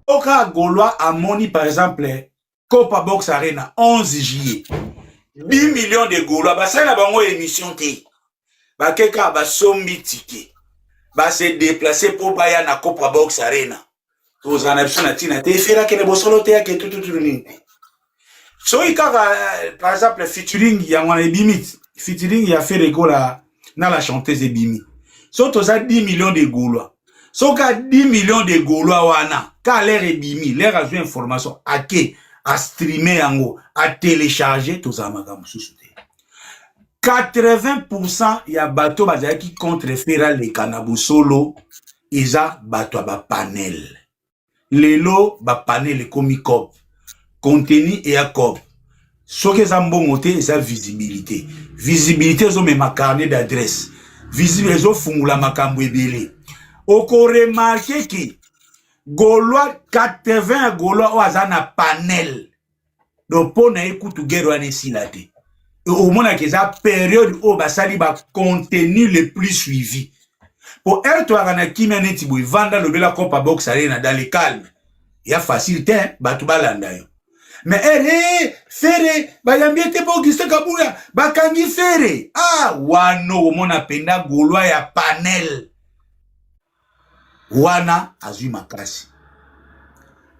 Oka Gaulois a moni par exemple Copa Box Arena 11 juillet 10 millions de Gaulois basala na bango émission te bakeka basombi ticket se déplacer pour baya na Copa Box Arena tous en option na tina te fera que le bosolo te ya que tout ni so ikaka par exemple featuring ya ngwana ebimit featuring ya fait regola na la chanteuse ebimi so toza 10 millions de Gaulois. So ka 10 millions de Gaulois wana, ka l'air ebimi, l'air a joué information, à ke, à streamer yango, à télécharger, tout ça magamu sous-souté. 80% ya bateau bazali qui contre-fera les cannabis solo, isa bateau ba panel. Lelo ba panel komi cop, contenu et à cop. So ke zambongo te, isa visibilité. Visibilité zo me ma carnet d'adresse. Visibilité zo fungula makambo ebele. Oko remarqué que Gaulois 80 Gaulois oazana panel. Donc pour na écoute guerre wane silate. Au moins que ça période où basali ba contenu le plus suivi. Pour erto agana kimia neti boy vanda le bela Copa Box Arena dans le calme. Ya facilité batu balanda yo. Mais fere bayambie te po Auguste Kabuya bakangi fere. Ah wano mona penda Gaulois ya panel. Wana azui makasi.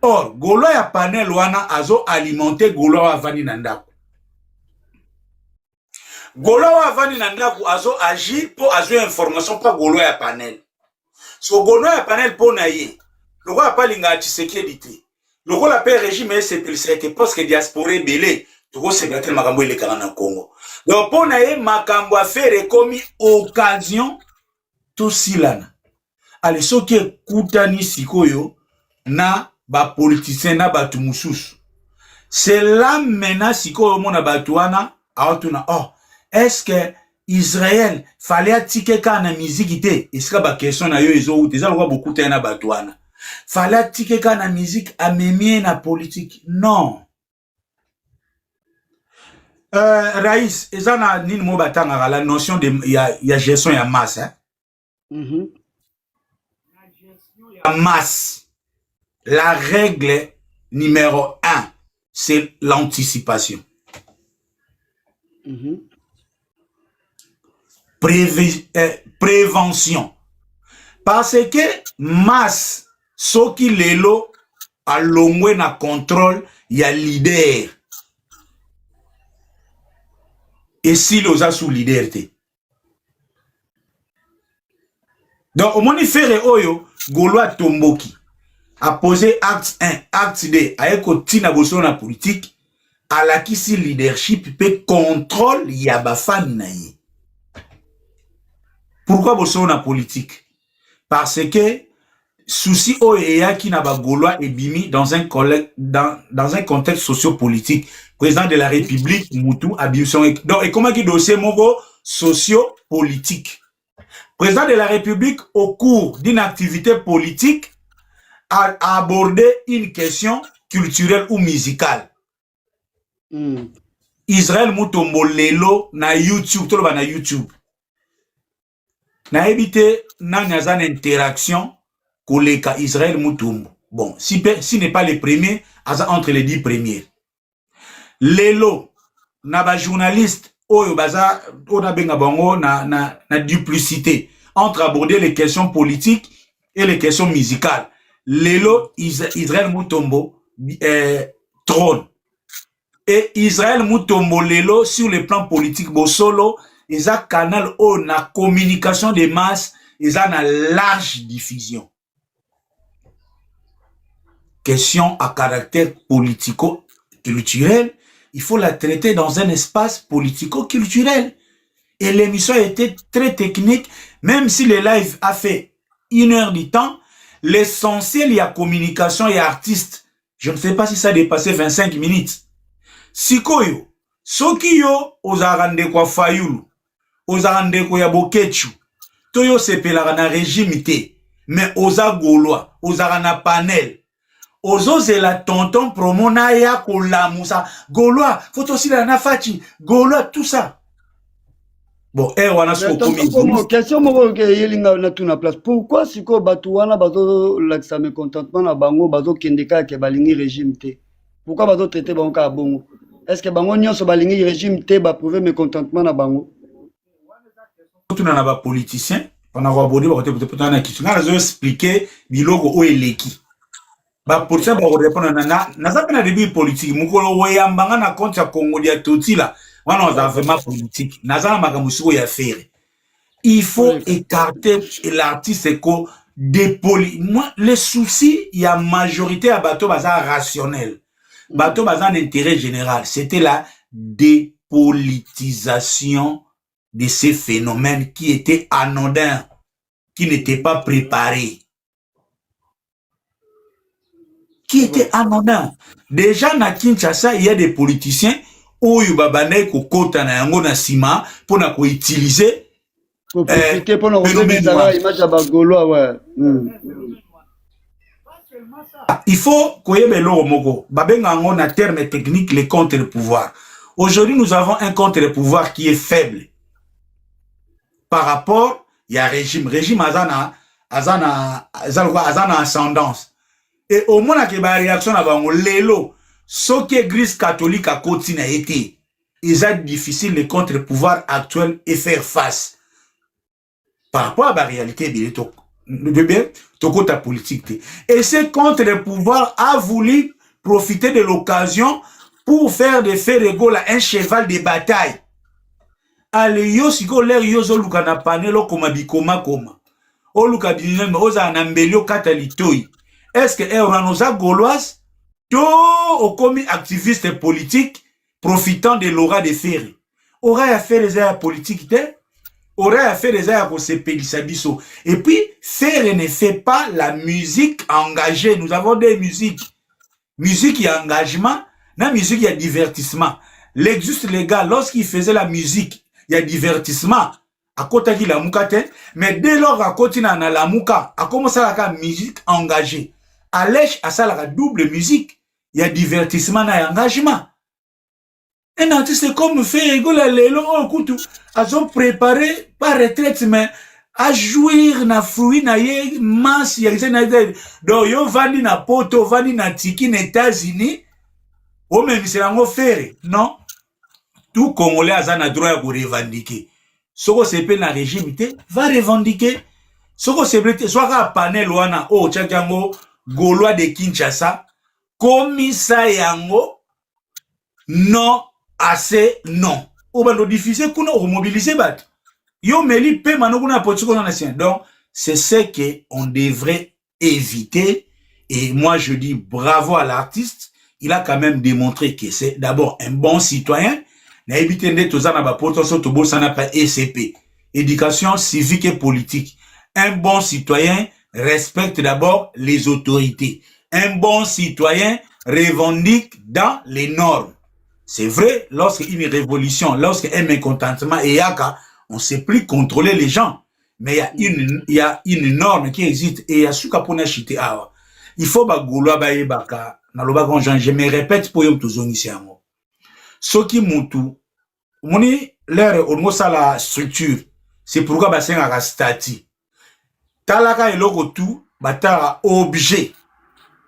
Or, Gaulois ya panel wana azo alimenter Gaulois avani nandaku. Gaulois avani nandaku azo agir pour azo information pa Gaulois ya panel. So Gaulois ya panel po na ye. Loko ya palinga Tshisekedi te. Loko la paix régime sepilsete parce que diaspora belé. Toko sebate makambo elekana na Congo. Donc po na ye makambo affaire komi occasion tout silana. Ale soki ekutani sikoyo na ba politicien na batu mususu. C'est là maintenant sikoyo mona batu wana aotuna est-ce que Israël fallait atike ka na musique te esika ba question na yo ezo uti ezalwa beaucoup te na batu wana. Fallait atike ka na musique amemie na politique. Non. Raïs ezana nini mo batanga la notion de ya gestion ya masse hein. Masse, la règle numéro 1, c'est l'anticipation. Prévention. Parce que masse, ce qui lelo a l'ongwe na contrôle, il y a leader. Et si l'osa sous leader. Donc, au moins, il fait oyo, Gaulois Tomboki a posé acte 1, acte 2, a tina boso na politique, à la qui si leadership peut contrôle yabafani na ye. Pourquoi boso na politique? Parce que souci oya qui n'a pas Gaulois et bimi dans un contexte socio-politique. Président de la République, Moutou, Abiuson. Donc, et comment qui dossier mogo socio-politique? Président de la République, au cours d'une activité politique, a abordé une question culturelle ou musicale. Israël Moutombo Lelo na YouTube, tout le monde na YouTube. Na évité na une interaction avec Israël Moutombo. Bon, si n'est pas le premier, entre les 10 premiers. Lelo, na ba journaliste, oyo baza ona benga bango na duplicité entre aborder les questions politiques et les questions musicales. Lelo Israël Moutombo trône. Et Israël Moutombo Lelo sur le plan politique bo solo, ils a canal o na communication de masse, ils a na large diffusion. Question à caractère politico-culturel, il faut la traiter dans un espace politico-culturel. Et l'émission a été très technique, même si le live a fait 1 heure du temps, l'essentiel, il y a communication et artiste. Je ne sais pas si ça a dépassé 25 minutes. Sikoyo, soki yo, ozarande kwa fayulu, ozarande kwa yabokechu, toyo sepelaka na régime te, mais oza gaulois, ozarana panel, ozozela tonton promona ya kolamusa, gaulois, faut aussi la nafachi, gaulois, tout ça. Bon, wana so komi. Question moko ke yelinga na tuna place. Pourquoi siko batu wana bazo lakisa mécontentement na bango bazo kendeka ke balingi régime te? Pourquoi bazo traiter bango ka bongo? Est-ce que bango nyonso balingi régime te ba prouver mécontentement na bango? Tout na ba politicien, on a abordé ba peut-être na question. Na zo expliquer biloko o eleki. Ba politicien ba répondre na za pena début politique, mukolo woyambanga na compte ya Congo dia totila. On a vraiment politique. Nazana magamusuko ya faire. Il faut écarter l'artiste moi, le souci, il y a majorité à bateau bazar rationnel. Bateau bazar d'intérêt général. C'était la dépolitisation de ces phénomènes qui étaient anodins, qui n'étaient pas préparés. Qui étaient anodins. Déjà, na Kinshasa, il y a des politiciens oyo babane ko kota na yango na sima pona ko utiliser pour profiter pour la image ya bagolois ouais. Il faut koyebe lo moko babenga ngo na terme technique les contre-pouvoirs. Aujourd'hui, nous avons un contre-pouvoir qui est faible par rapport ya régime azana ascendance et au moins que ba réaction na bango lelo. Ce qui est église catholique à côté n'a été, il est difficile les contre-pouvoirs actuels et faire face. Par rapport à la réalité de bien, ta politique. Et ce contre-pouvoir a voulu profiter de l'occasion pour faire de Ferregola un cheval de bataille. Allez, yo siko l'air yo zo luka na panelo koma bikoma koma. O luka binene oza anambelio katalitoi. Est-ce que eranosa gauloise au commis activiste politique profitant de l'aura de Ferry. Aura à faire les airs politiques, aura à faire les airs pour se pélissabiso. Et puis, Ferry ne fait pas la musique engagée. Nous avons des musiques. Musique et engagement, la musique il y a divertissement. L'exuste légal, lorsqu'il faisait la musique, il y a divertissement. À côté de la moukate, mais dès lors à côté de la mouka, a commencé à la musique engagée. À l'èche, à ça la double musique. Il y a divertissement et engagement. Un artiste comme fait rigoler les longs couteaux, ils ont préparé par retraite, mais à jouir na fruit na ye masse, il y a des donc yo vandi na poto, vandi na tiki na États-Unis, ou même c'est un offert. Non, tout Congolais a un droit pour revendiquer. Ce que c'est pas na régime va revendiquer. Ce que c'est pas soit un panel ou un oh tchakango Gaulois de Kinshasa. Komisa yango non assez non. Ou bando diffuser kuna ou mobiliser bat. Yo meli pe mano kuna potiko na nation. Donc c'est ce que on devrait éviter et moi je dis bravo à l'artiste, il a quand même démontré que c'est d'abord un bon citoyen. Na éviter de tozana ba potso to bolsana pa ECP. Éducation civique et politique. Un bon citoyen respecte d'abord les autorités. Un bon citoyen revendique dans les normes. C'est vrai, lorsqu'une révolution, lorsqu'un mécontentement est yaka, on ne sait plus contrôler les gens. Mais il y a une norme qui existe et il y a ce qu'on a chité. Il faut que je me répète pour que tu ici. Ce qui moutou, l'air au la structure, c'est pourquoi c'est un statut. Talaka et logo tout, batara objet.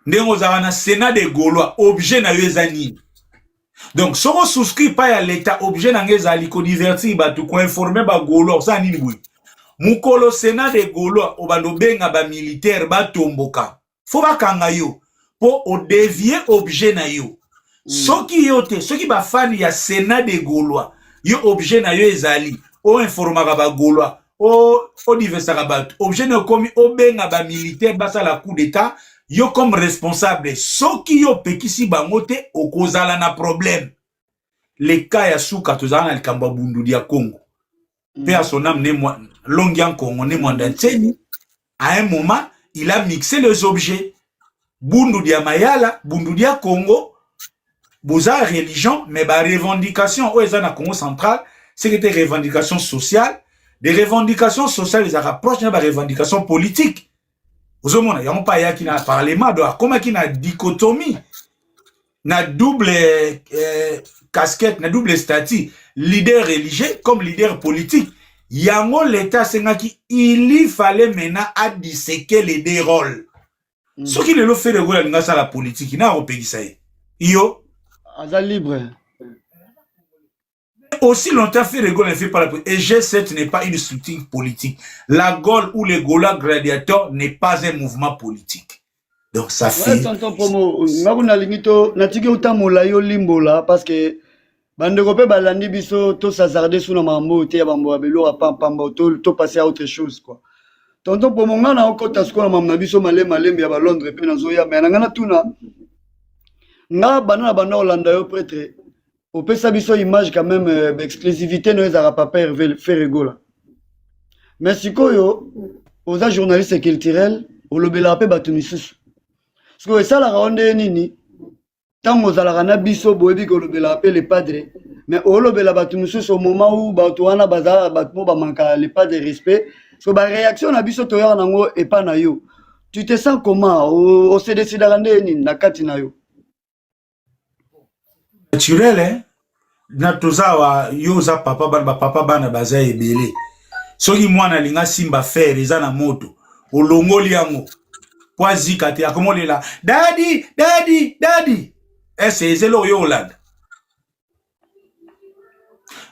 Ndengo na Sénat des Gaulois, objet na yezani. Donc, si on souscrit pas à l'État, objet na yezali, ko divertir, ko informer ba Gaulois, ça ni boui. Mukolo Sénat des Gaulois, obando benga ba militaire, ba tomboka. Faut ba kangayo, pour o dévier objet na yo. Soki yote, soki ba fan ya Sénat des Gaulois, yo objet na yo ezali, o informara ba Gaulois, o diversara ba, objet na komi, o benga ba militaire, ba sa la coup d'État, yo comme responsable, soki yo pekisi bangote, o kozala na problème. les cas ya suka tozana na likambo bundu dia Congo pe à son âme né Longian Congo né Mwandanteni. À un moment il a mixé les objets bundu dia mayala bundu dia Congo boza religion mais ba revendication au ezana Congo central c'est que des revendications sociales. Des revendications sociales, les rapprochent de revendications politiques. Vous avez vu, il n'y a pas de parlement, comment il y a une dichotomie, une double casquette, une double statut, leader religieux comme leader politique. Il y a l'État, il fallait maintenant à disséquer les deux rôles. Ce qui le fait de la politique, il n'y a pas de pays. Yo. Libre. Aussi longtemps fait les Gaules ne fait pas la politique. Et G7 n'est pas une structure politique. La Gaule ou les Gaulois gladiateurs n'est pas un mouvement politique. Donc ça fait... Tonton Promo, na limito natiki utamola yo limbola parce que bandeko pe balandi biso to s'azarder sous na mambo te ya bambo abelo pamba to passer à autre chose quoi. Tonton Promo ngana okota skola mamna biso malembe ya ba Londres pe na zoya mais ngana tuna nga bana bana Hollande yo prêtre. On peut s'habiller une image quand même d'exclusivité nous les pas faire rigoler. Mais si koyo aux journalistes culturels au lobela pe batumisus. Parce que ça la ronde nini tant aux ala na biso boyebi ko lobela pe les padres mais au lobela batumisus au moment où batuana baza batmo ba manka les pas de respect parce que ba réaction na biso to ya nango et pas na yo. Tu te sens comment au se décider rande nini na kati na yo? Naturel hein na tozawa yoza papa bana baza ebele soki mwana linga simba faire eza na moto olongoli yango kwa zika te akomolela daddy ese lo yo Hollande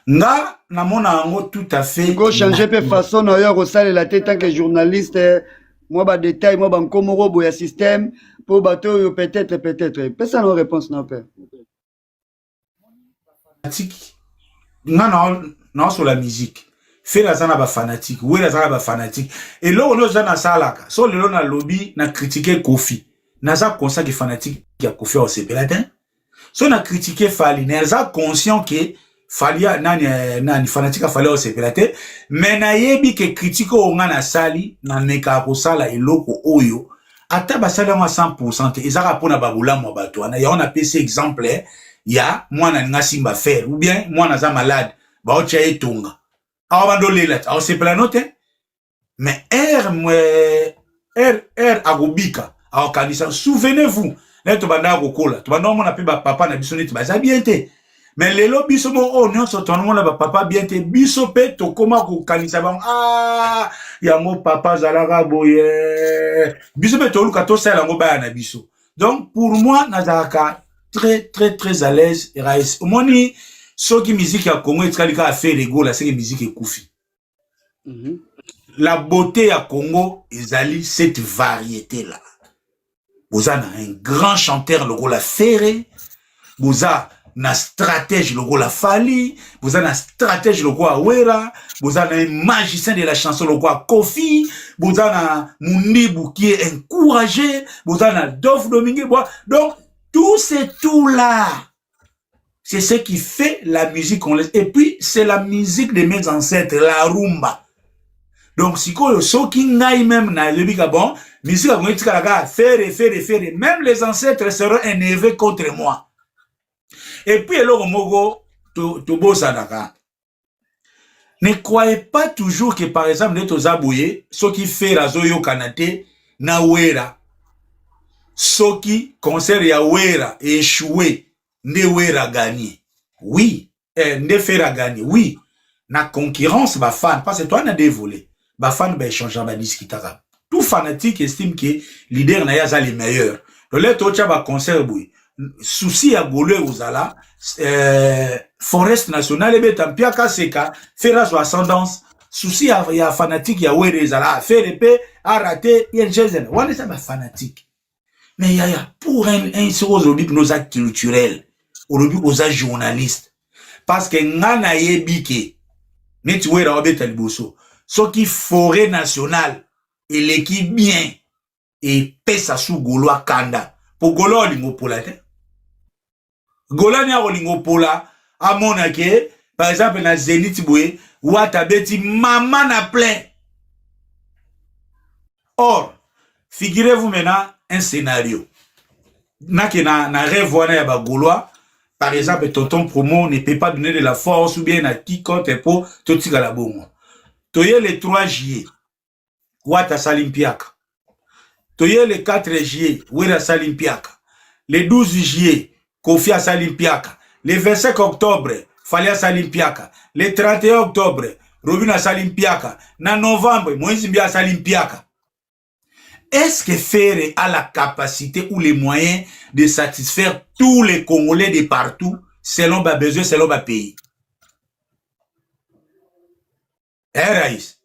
nga na mona yango tout à fait go changer pe façon na yo ko la tête tant que journaliste moi ba détail moi ba nkomoro boya système pour bateau yo peut-être peut ça no réponse na père fanatique non sur la musique fait la zana ba fanatique oui la zana ba fanatique et là on a zana salaka so le na lobby na critiquer Kofi na za conscient que fanatique ya Kofi au sepelatin so na critiquer Fali na za conscient que Fali nani fanatique Fali au sepelatin mais na yebi que critique o nga na sali na meka ko sala eloko oyo ata basala ma 100% ezaka pona babula mo bato na ya on a pc exemple ya mwana nga simba faire ou bien mwana za malade ba ocha etonga awando lela aw sepela note mais agobika aw kanisa souvenez-vous là to banda kokola to banda mona pe ba papa na biso neti baza bien te mais lelo biso mo o nyonso to mona ba papa bien te biso pe to koma ko kanisa ba ya mo papa zalaka boye biso pe to luka to sala ngo ba na biso donc pour moi nazaka très à l'aise et raïs omoni soki musique ya Congo etalika a faire rigola c'est que musique ekufi la beauté ya Congo ezali cette variété là boza na un grand chanteur le la Ferré boza na stratège le la Fali boza na stratège le Wera boza na un magicien de la chanson le Kofi boza na Mundibu qui est encouragé boza na Dof Domingue donc tout c'est tout là. C'est ce qui fait la musique congolaise. Et puis, c'est la musique de mes ancêtres, la rumba. Donc, si vous avez même na bon, musique faire. Même les ancêtres seront énervés contre moi. Et puis, ne croyez pas toujours que, par exemple, les Tozabouye, ceux qui fait la Zoyo Kanate, na Wera. Soki concert ya Wera échoué ne Wera gagné oui ne Fera gagné oui na concurrence ba fan parce que toi na dévolé ba fan ba échanger ba discuter tout fanatique estime que leader na yaza les meilleurs donc les tocha ba concert boui souci à Golo uzala forest nationale be tampia kaseka Fera so ascendance souci ya fanatique ya Wera ezala faire épée a raté il jeune wala ça ba fanatique. Mais pour un sur aujourd'hui nos actes culturels, aujourd'hui aux journalistes, parce que ngana yebike, netwe ra obeta liboso, ce qui forêt nationale et l'équipe bien et pesa sous Golo Kanda pour Golo lingopola te. Gola ni a lingopola amona ke par exemple na Zénith boye wata beti maman na plein. Or figurez-vous maintenant un scénario na rêve wana ya bagolois. Par exemple, tonton promo ne peut pas donner de la force ou bien à quiconque pour tout ce la bongo. Toye le 3 juillet, Wata Salimpiaka. Toye le 4 juillet, Wera Salimpiaka. Le 12 juillet, Kofi Salimpiaka. Le 25 octobre, Falia Salimpiaka. Le 31 octobre, Robina Salimpiaka. Na novembre, Moïse Mbia Salimpiaka. Est-ce que Ferré a la capacité ou les moyens de satisfaire tous les Congolais de partout selon leurs besoins, selon leur pays? Eh, Raïs?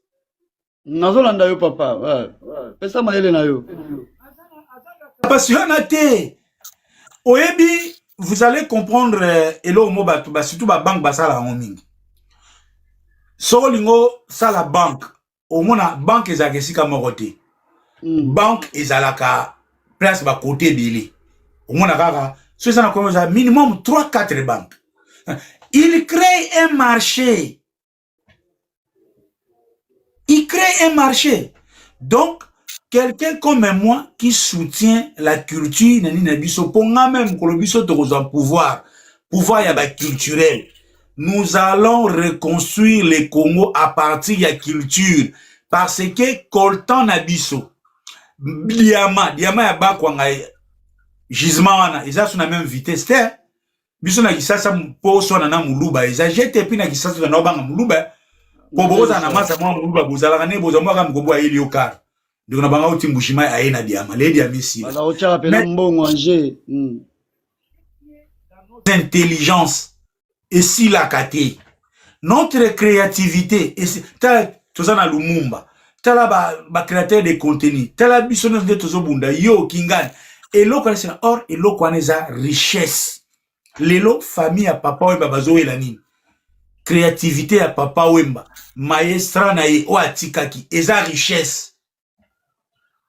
Nazolanda yo papa. Pesa mayele na yo. Passionnate. Oebi, vous allez comprendre elo mo batu ba surtout ba banque basala mingi. Solingo sala banque. Au mona banque ezakesika morote. Banque ezalaka place ba côté belé. Au moins kaka so ça na minimum 3-4 banques. Il crée un marché. Il crée un marché. Donc quelqu'un comme moi qui soutient la culture nani na biso ponga même ko biso to pouvoir ya ba culturel. Nous allons reconstruire le Congo à partir de la culture parce que coltan na biso diama ya bakwanga gisement wana eza suna même vitesse te biso na kisasa poso na muluba eza jete puis na kisasa na banga muluba po boza na masa mwa muluba bozala ne boza mwa kam kobo ayeli okar ndiko na banga utimbushima ayena diama le diama si ala ocha pena mbongo anje intelligence et si la kate notre créativité et tout ça na Lumumba tala ba créateur de contenu tala bisonos de tozobunda yo kingani eloko na or eloko aneza richesse lelo famille ya papa wemba bazoela nini créativité ya papa wemba maestra na ye o atikaki eza richesse.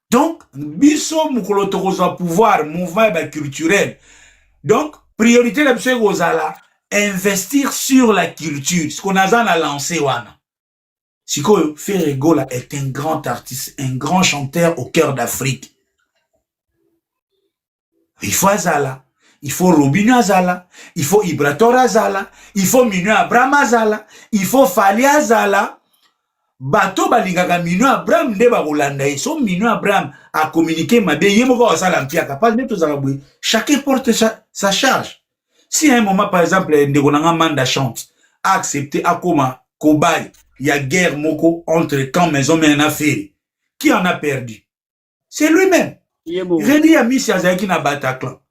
Donc biso mukolo tokozwa pouvoir mouvement ba culturel. Donc priorité la biso kozala investir sur la culture ce qu'on a lancé wana. Siko Ferré Gola est un grand artiste, un grand chanteur au cœur d'Afrique. Il faut Azala, il faut Robinho Azala, il faut Ibrator Azala, il faut Minu Abraham Azala, il faut Fali Azala. Bato balingaka Minu Abraham nde bakolanda ye. So Minu Abraham a communiqué mabe yemoko osala mpiaka pas de tous araboué. Chacun porte sa charge. Si à un moment par exemple Ndegonanga Manda chante, a accepté Akoma Kobaye. Il y a guerre moko entre camp maison mais en affaire. Qui en a perdu? C'est lui-même. Redi a mis Yazaki na Bataclan.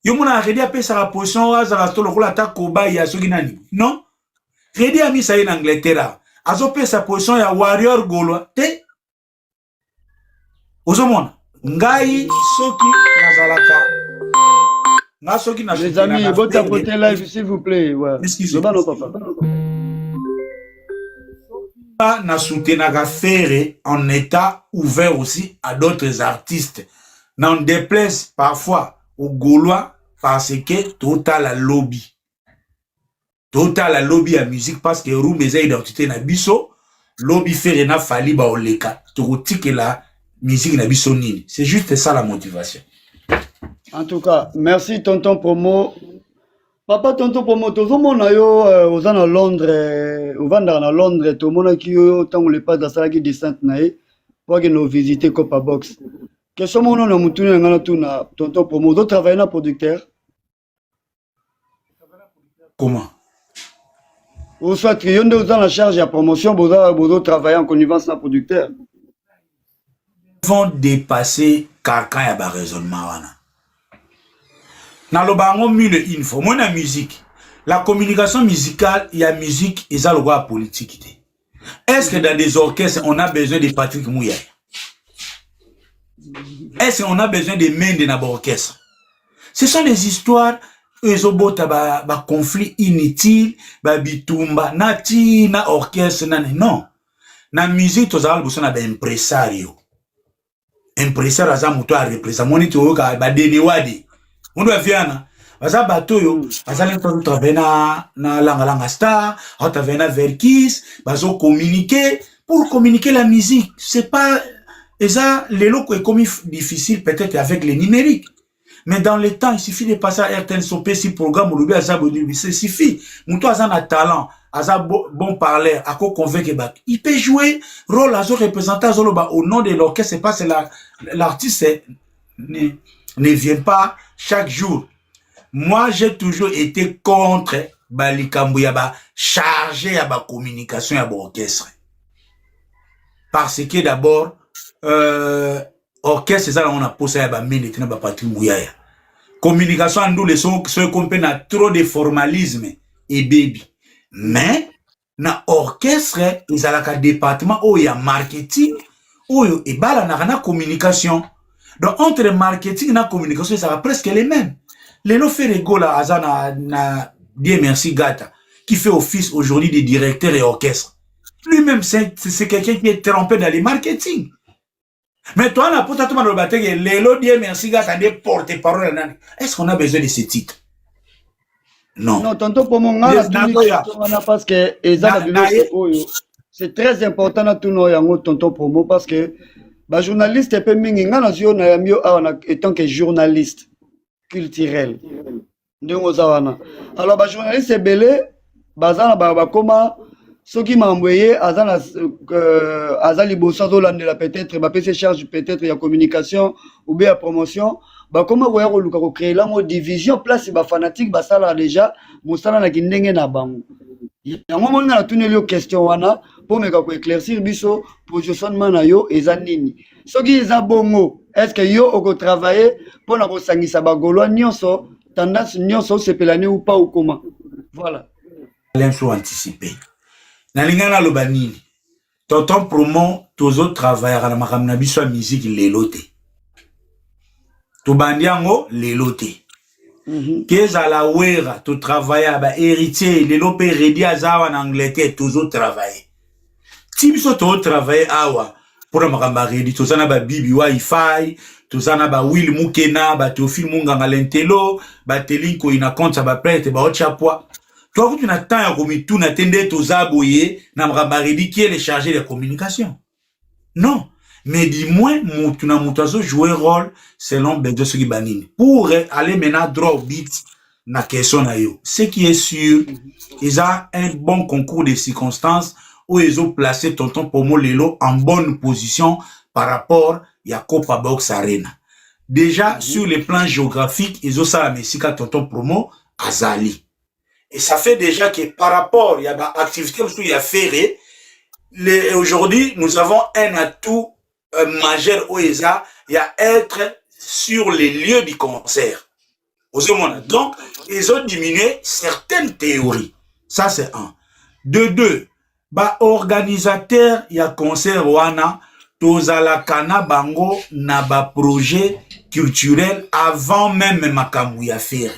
Yomuna Redi a payé sa position à Zarastolo pour l'attaque Koba ya Soginani. Non? Redi a mis ça en Angleterre. Azo payé sa position ya Warrior Gaulois. Te? Ozomona. Ngai Soki Nazalaka. Nga Soki na les amis, votre tapoter live s'il vous plaît. Ouais. Excusez-moi. Na soutenaka Ferré en état ouvert aussi à d'autres artistes. N'en déplaise parfois aux Gaulois parce que total la lobby. Total la lobby à musique parce que room mes identité na biso lobby Ferré na fali ba oleka. Toti que la musique na biso nini. C'est juste ça la motivation. En tout cas, merci tonton Promo. Papa tonton Promo, tozomona yo oza na Londres, ovanda na Londres, tomona ki yo tango le pas d'asala ki descente na ye, pour que nous visiter Copa Box. Question mon na mutuni ngana tuna tonton Promo, do travailler na producteur. Comment? Ou soit que yonde oza na charge ya promotion, bozo travailler en connivence na producteur. Vont dépasser carcan ya ba raisonnement wana. Na lobango mille info, moi na musique. La communication musicale, il y a musique, et ça le voit politique. Est-ce que dans des orchestres, on a besoin de Patrick Mouya? Est-ce qu'on a besoin de mains de notre orchestre? Ce sont des histoires, ba conflit inutile, ba bitumba, nati, na orchestre, non. Na musique, tous les gens ba impresario. Impresario, aza muto a représenter, monito, ba deniwadi. On doit viana baza bato yo bazali to travailler na langa star, on travailler na Verkis, bazo communiquer pour communiquer la musique. C'est pas et ça les locaux est comme difficile peut-être avec les numériques. Mais dans le temps, il suffit de passer à RTN Sopé si programme ou le ça suffit. Moutou a un talent, a bon parler, à quoi convaincre il peut jouer rôle à représenter au nom de l'orchestre. C'est pas c'est l'artiste ne vient pas chaque jour. Moi, j'ai toujours été contre Balikambu Yaba chargé à la communication à l'orchestre. Parce que d'abord, orchestre, c'est ça on a posé à la minute na patrie mouyaya. Communication nous les sons qu'on peut na trop de formalisme et baby. Mais na orchestre, ils ont un département où il y a marketing, où il y a communication. Donc entre marketing et communication, ça va presque les mêmes. Les noms fait rigolo là, Azana na Dieu merci Gata, qui fait office aujourd'hui de directeur et orchestre. Lui-même, c'est quelqu'un qui est trempé dans les marketing. Mais toi, on a peut-être mal le Lélo Dieu merci Gata des porte-parole. Est-ce qu'on a besoin de ce titre? Non. Non, tantôt pour mon gars, parce que c'est très important dans tout nos tonton promo parce que bah journaliste peut minga na zio na mieux étant que journaliste culturel. Alors bah journaliste est belé bazana ba comment ceux qui m'ont envoyé azana azali bossa zolandela peut-être ba PC charge peut-être il y a communication ou bien promotion. Bah comment voyez ko créer la mode division place ba fanatique ba sala déjà mosala na kindenge na bango yango mona na tuneli question wana pour me ko éclaircir biso positionnement na yo eza nini soki eza bongo est-ce que yo oko travailler pour na ko sangisa ba goloa nyonso tendance nyonso sepelani ou pas ou comment voilà l'info anticipé na lingana lo banini tonton promo tozo travailler na makamna biso musique lelote to bandiango lelote Keza la wera to travailler ba héritier lelo pe redi azawa na Angleterre toujours travailler tibiso to travailler awa pour makamba redi to sana ba bibi wifi to sana ba will mukena ba to film nganga lentelo ba telinko ina compte ba prête ba ochapwa to ko tuna temps ya komitu na tende to zaboye na makamba redi qui est le chargé de communication non. Mais dis-moi, tu n'as jouer rôle selon besoin ce qui banine. Pour aller maintenant droit au beat, na question na yo. Ce qui est sûr, ils ont un bon concours de circonstances où ils ont placé tonton Pomo Lelo en bonne position par rapport à Copa Box Arena. Déjà, sur le plan géographique, ils ont ça à Messika tonton Promo Azali. Et ça fait déjà que par rapport, il y a des activités où il y a ferré. Aujourd'hui, nous avons un atout majeur où il y a être sur les lieux du concert. Donc, ils ont diminué certaines théories. Ça, c'est un. De deux, bah, organisateur, il y a concert wana, tozala kana bango na ba projet culturel avant même makambu ya faire.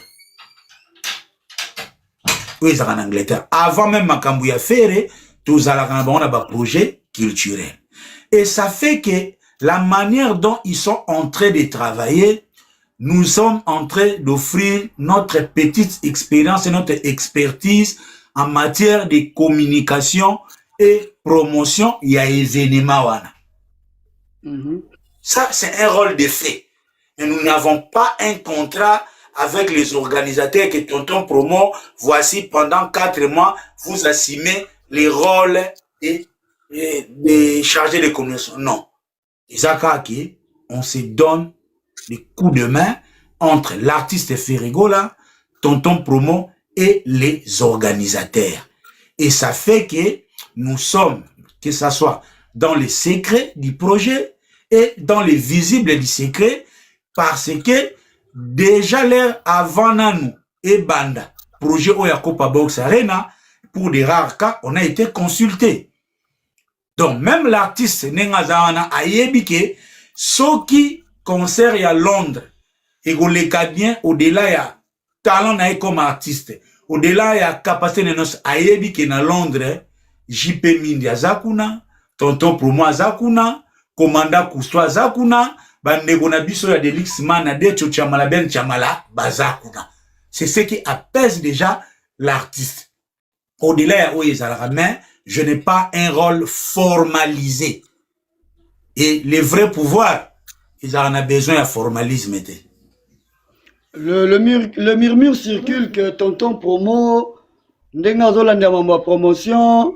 Oui, c'est en Angleterre. Avant même makambu ya faire, tozala kana bango na ba projet culturel. Et ça fait que la manière dont ils sont en train de travailler, nous sommes en train d'offrir notre petite expérience et notre expertise en matière de communication et promotion. Il y a événement wana. Ça, c'est un rôle de fait. Et nous n'avons pas un contrat avec les organisateurs que tonton promo, voici pendant 4 mois, vous assumez les rôles des chargés de communication. Non. Isakaki, on se donne les coups de main entre l'artiste Ferrigola, tonton promo et les organisateurs. Et ça fait que nous sommes, que ça soit dans les secrets du projet et dans les visibles du secret, parce que déjà l'air avant nous et Banda, projet Oyakopa Box Arena, pour des rares cas, on a été consulté. Donc, même l'artiste Nengazawana a yébike, ce qui concerne à Londres, et qu'on les bien au-delà, il y a talent comme artiste, au-delà, il y a capacité de nos a yébike na Londres, JP Mindi Zakuna, tonton Promo Zakuna, commandant Cousteau Zakuna, bandego na biso ya Delix Man na de Chamala Ben Chamala Bazakuna. C'est ce qui apaise déjà l'artiste. Au-delà, mais je n'ai pas un rôle formalisé. Et les vrais pouvoirs, ils en ont besoin de formalisme. Le murmure circule que tonton promo, ndenge azolanda mambo ya promotion,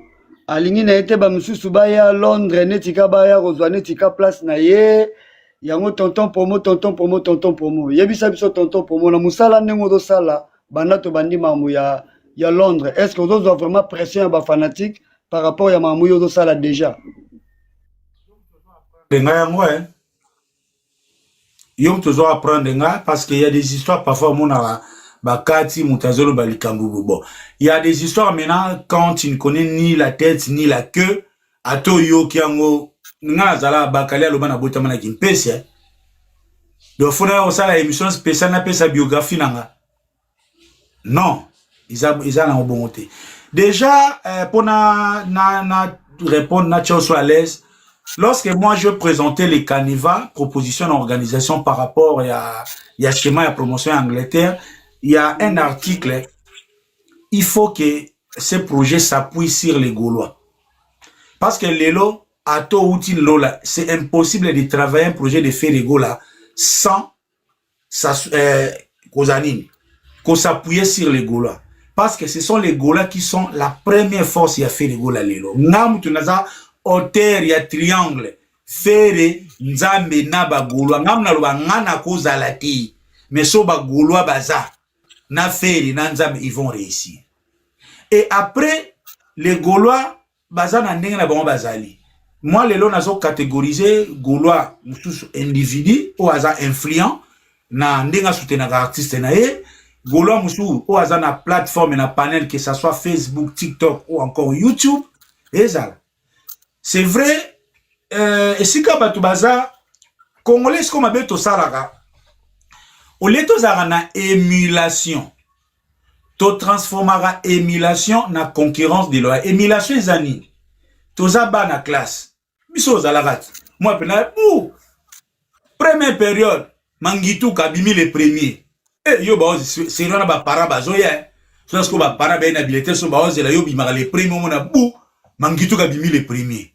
alingi na ete bamususu baya Londres netika baya kozwa netika place na ye, yango tonton promo. Yebisa biso tonton promo na musala ndenge ozosala banda to bandi mambo ya Londres. Est-ce que ozozwa vraiment pression ya ba fanatique par rapport ya mambo yo ozosala déjà? Yom toujours apprendre parce qu'il y a des histoires parfois mon bakati mutazolo balikambu. Bon, il y a des histoires maintenant quand tu ne connais ni la tête ni la queue, ato yo kiango nga zala bakali aloba na bota mana kimpesi. Donc faut na osala émission spéciale na pesa biographie nanga. Non, ils a na obongote. Déjà pour na répondre na chose à l'aise. Lorsque moi je présentais les Caneva, proposition d'organisation par rapport à schéma et promotion en Angleterre, il y a un article, il faut que ce projet s'appuie sur les Gaulois. Parce que les lots, à tôt ou lola, c'est impossible de travailler un projet de faire les Gaulois sans qu'on s'appuie sur les Gaulois. Parce que ce sont les Gaulois qui sont la première force à faire les Gaulois les lots. Auteur ya triangle fere nzambe na bagulwa ngamna loba ngana kozala ti mais so bagulwa baza na fere na nzambe ils vont réussir. Et après les Gaulois baza na ndenge na bango bazali. Moi lelo nazo catégoriser Gaulois mususu individu ou aza influent na ndenga soutenaka artiste na ye, Gaulois mususu ou aza na plateforme na panel que ça soit Facebook, TikTok ou encore YouTube et ça. C'est vrai, et si ka batu baza, Congolais comme abeto salaka, au lieu de na émulation, to transformera émulation na concurrence de loi. Émulation zani, to zaba na classe, biso zalagat. Moi pena, première période, mangitu kabimi les premiers. Eh yo ba c'est na ba para bazoya, so est-ce que ba para ba na billet so ba la yo bimara les premiers mona bou, mangitu kabimi les premiers.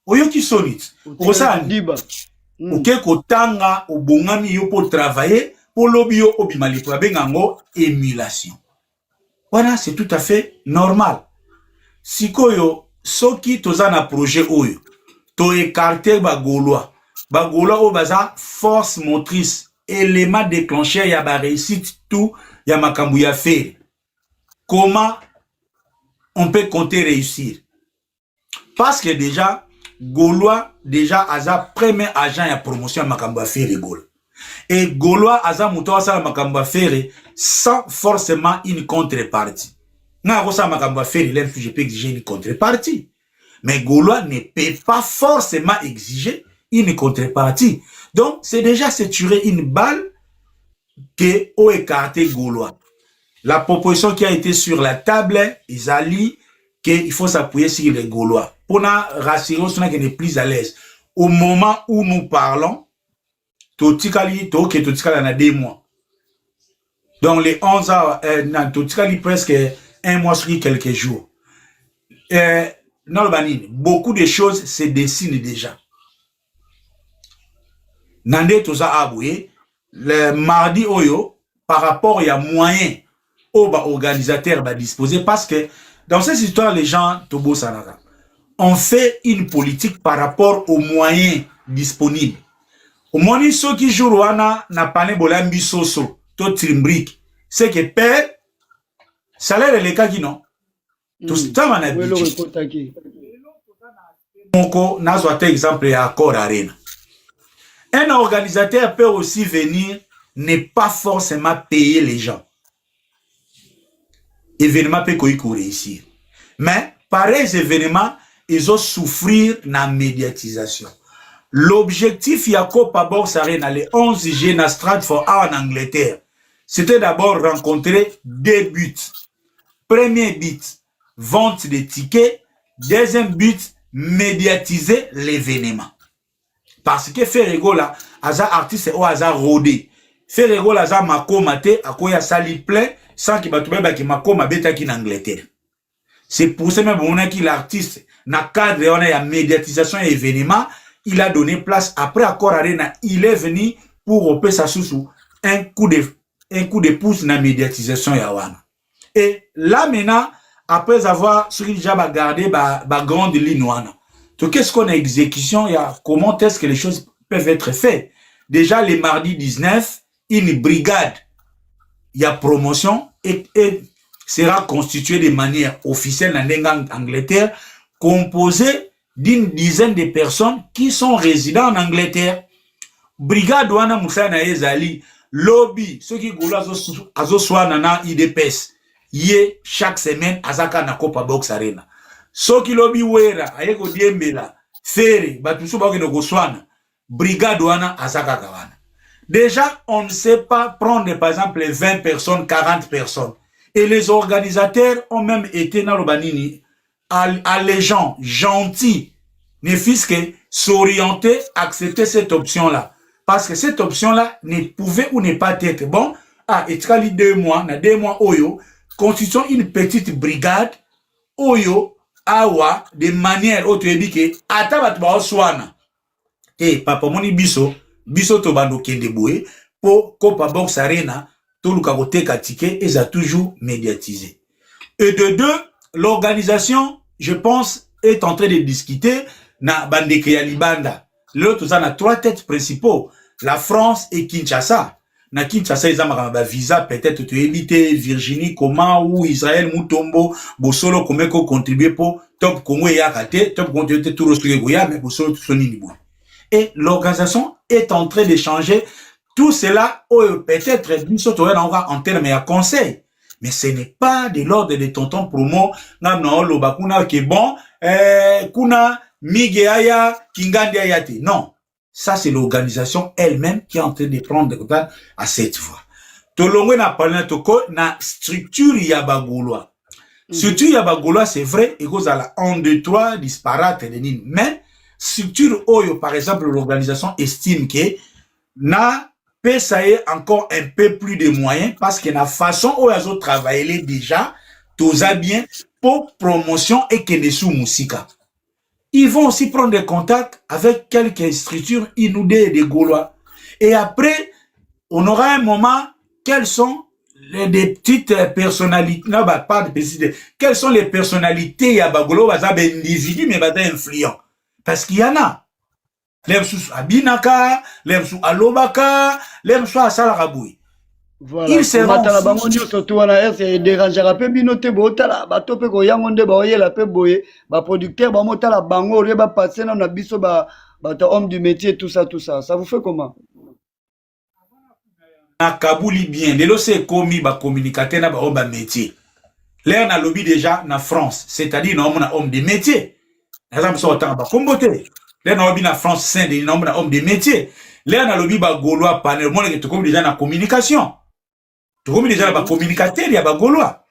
Oyo ki sonit. Osani. Ok kotanga obongami yo pour travailler pour lobby yo obimali pour bengango émulation. Voilà, c'est tout à fait normal. Sikoyo soki tozana projet oyo to écarter ba Gaulois o baza force motrice élément déclencheur ya ba réussite tout ya makambu ya faire. Comment on peut compter réussir? Parce que déjà Gaulois déjà aza premier agent ya promotion makambo affaire Gaulois. Et Gaulois aza muto asala makambo affaire sans forcément une contrepartie. Na kosa makambo affaire je peux exiger une contrepartie. Mais Gaulois ne peut pas forcément exiger une contrepartie. Donc c'est déjà se tirer une balle que au écarté Gaulois. La proposition qui a été sur la table, ils allient qu'il faut s'appuyer sur les Gaulois. Pour nous rassurer, on est plus à l'aise. Au moment où nous parlons, Totikali na 2 mois. Donc les 11 heures, Totikali presque 1 mois sur quelques jours. Non, beaucoup de choses se dessinent déjà. Nande Toza Aboué, le mardi Oyo, par rapport il y a moyen aux organisateurs à disposer parce que dans cette histoire, les gens, Tobo Sanara, on fait une politique par rapport aux moyens disponibles. Au moins, ceux qui jouent na pané bolambi soso, to trimbrique, c'est que père, salaire les cas qui non. Tout ça, on a dit. Moko, n'a exemple à Accor Arena. Un organisateur peut aussi venir ne pas forcément payer les gens. Événement peut réussir. Mais pareils événements, ils ont souffrir de la médiatisation. L'objectif Yako Pabor Arena, les 11 G na Stratford en Angleterre, c'était d'abord rencontrer 2 buts. Premier but, vente des tickets. Deuxième but, médiatiser l'événement. Parce que Ferrego là, aza artiste ou aza rodé. Ferrego là, aza makomate, akoya sali plein, sans qu'il va qui m'a comme en Angleterre. C'est pour ça même que l'artiste, dans le cadre de la médiatisation et événement, il a donné place après accord Arena. Il est venu pour opérer sa sous un coup de pouce dans la médiatisation. Et là maintenant, après avoir déjà gardé la grande ligne, donc qu'est-ce qu'on a exécution, comment est-ce que les choses peuvent être faites. Déjà, les mardis 19, une brigade, il y a promotion et sera constituée de manière officielle en Angleterre, composée d'une dizaine de personnes qui sont résidents en Angleterre. Brigade wana musana ezali lobby ceux qui gola azo swana na IDPS ye chaque semaine azaka na Copa Box Arena. Ceux qui lobby wera ayeko diembela fere batusu ba ko swana brigade wana azaka kawana. Déjà on ne sait pas prendre par exemple 20 personnes, 40 personnes. Et les organisateurs ont même été dans le banini allégeants, gentils, ne fût-ce que s'orienter, accepter cette option-là. Parce que cette option-là ne pouvait ou ne pas être bon. Ah, et tu 2 mois, na 2 mois, oyo, constituant une petite brigade, oyo, awa, de manière, où tu es dit que, atabat ba oswana. Et papa moni biso to bando kende boye, pour Copa Box Arena, tout le caroté ticket, ils a toujours médiatisé. Et de deux, l'organisation, je pense, est en train de discuter na Bandeke ya Libanda. L'autre, ça a 3 têtes principaux. La France et Kinshasa. Na Kinshasa, ils ont un visa, peut-être tu éviter Virginie, comment, ou Israël, Moutombo, Bosolo, comment contribuer pour Top Congo et Yakate, Top Congo et tout le Goya, mais Bosolo, tout son niveau. Et l'organisation est en train d'échanger tout cela, peut-être, d'une sorte, on va en termes à conseil. Mais ce n'est pas de l'ordre de tonton promo, kuna qui bon, kuna migeaya, kingandi ayate. Non. Ça, c'est l'organisation elle-même qui est en train de prendre à cette voie. Tolongwe na parlé toko na structure yabagoloa. Structure yabagoloa, c'est vrai, et cause à la 1, 2, 3, disparate, mais structure oyo, par exemple, l'organisation estime que na peut ça y encore un peu plus de moyens parce que la façon où ils ont travaillé déjà, tout ça bien pour promotion et que les sous-musica. Ils vont aussi prendre des contacts avec quelques structures inondées de Gaulois. Et après, on aura un moment, quelles sont des petites personnalités, non, bah, pas de petites, quelles sont les personnalités, Yabagolo, des individus, mais des influents. Parce qu'il y en a. L'aime sous Abinaka, l'aime sous Alobaka, l'aime sous Asalaraboui. Voilà. Il s'est rendu. Il dérangera peu binote botala bato pe ko yangonde ba oyela pe boye ba producteur ba motala bango re ba passer na biso ba homme du métier tout ça ça vous fait comment na Kabouli bien de c'est commis ba communicateur na ba homme métier l'air na lobby déjà na France c'est-à-dire na homme de métier exemple so autant ba comboté l'air na lobby na France saint de na homme de métier l'air na lobby ba Gaulois panel moi que tu comme déjà na communication. Tu vois déjà la communicateur, il y a des Gaulois.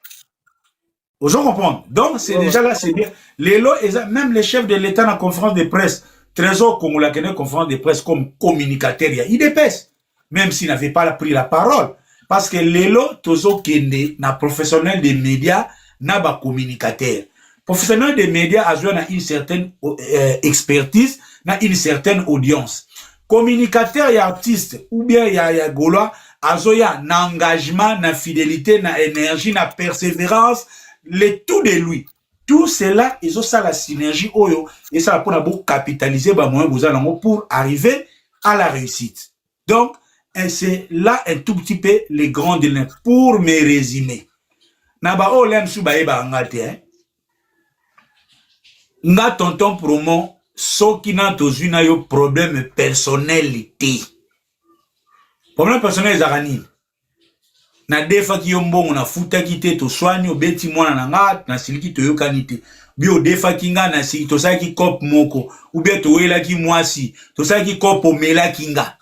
Vous comprenez? Donc, c'est déjà là, c'est bien. Les lots, même les chefs de l'État dans la conférence de presse, Trésor Congolais, conférence de presse comme communicateur, il y a IDPS. Même s'il n'avait pas pris la parole. Parce que les lots, Tozo Kende, na professionnel des médias, n'a pas communicateur. Professionnel des médias a joué une certaine expertise, n'a une certaine audience. Communicateur et artiste, ou bien il y a Gaulois, azoya na engagement, na fidélité, na énergie, na persévérance, le tout de lui. Tout cela, ils ont ça la synergie oyo et ça pour d'abord capitaliser ba moyen pour arriver à la réussite. Donc, c'est là un tout petit peu les grandes lignes pour me résumer. Na ba o lem su ba e ba ngate hein. Nga tonton promo so qui n'a tozuna yo problème personnalité. Problème personnel ezarani. Na defa ki yombongo na futa kite to soigner obeti mwana na nga na siliki to yokanite. Bio defa kinga na si to sa ki kop moko ou bien to wela ki mwasi to sa ki kop omela kinga.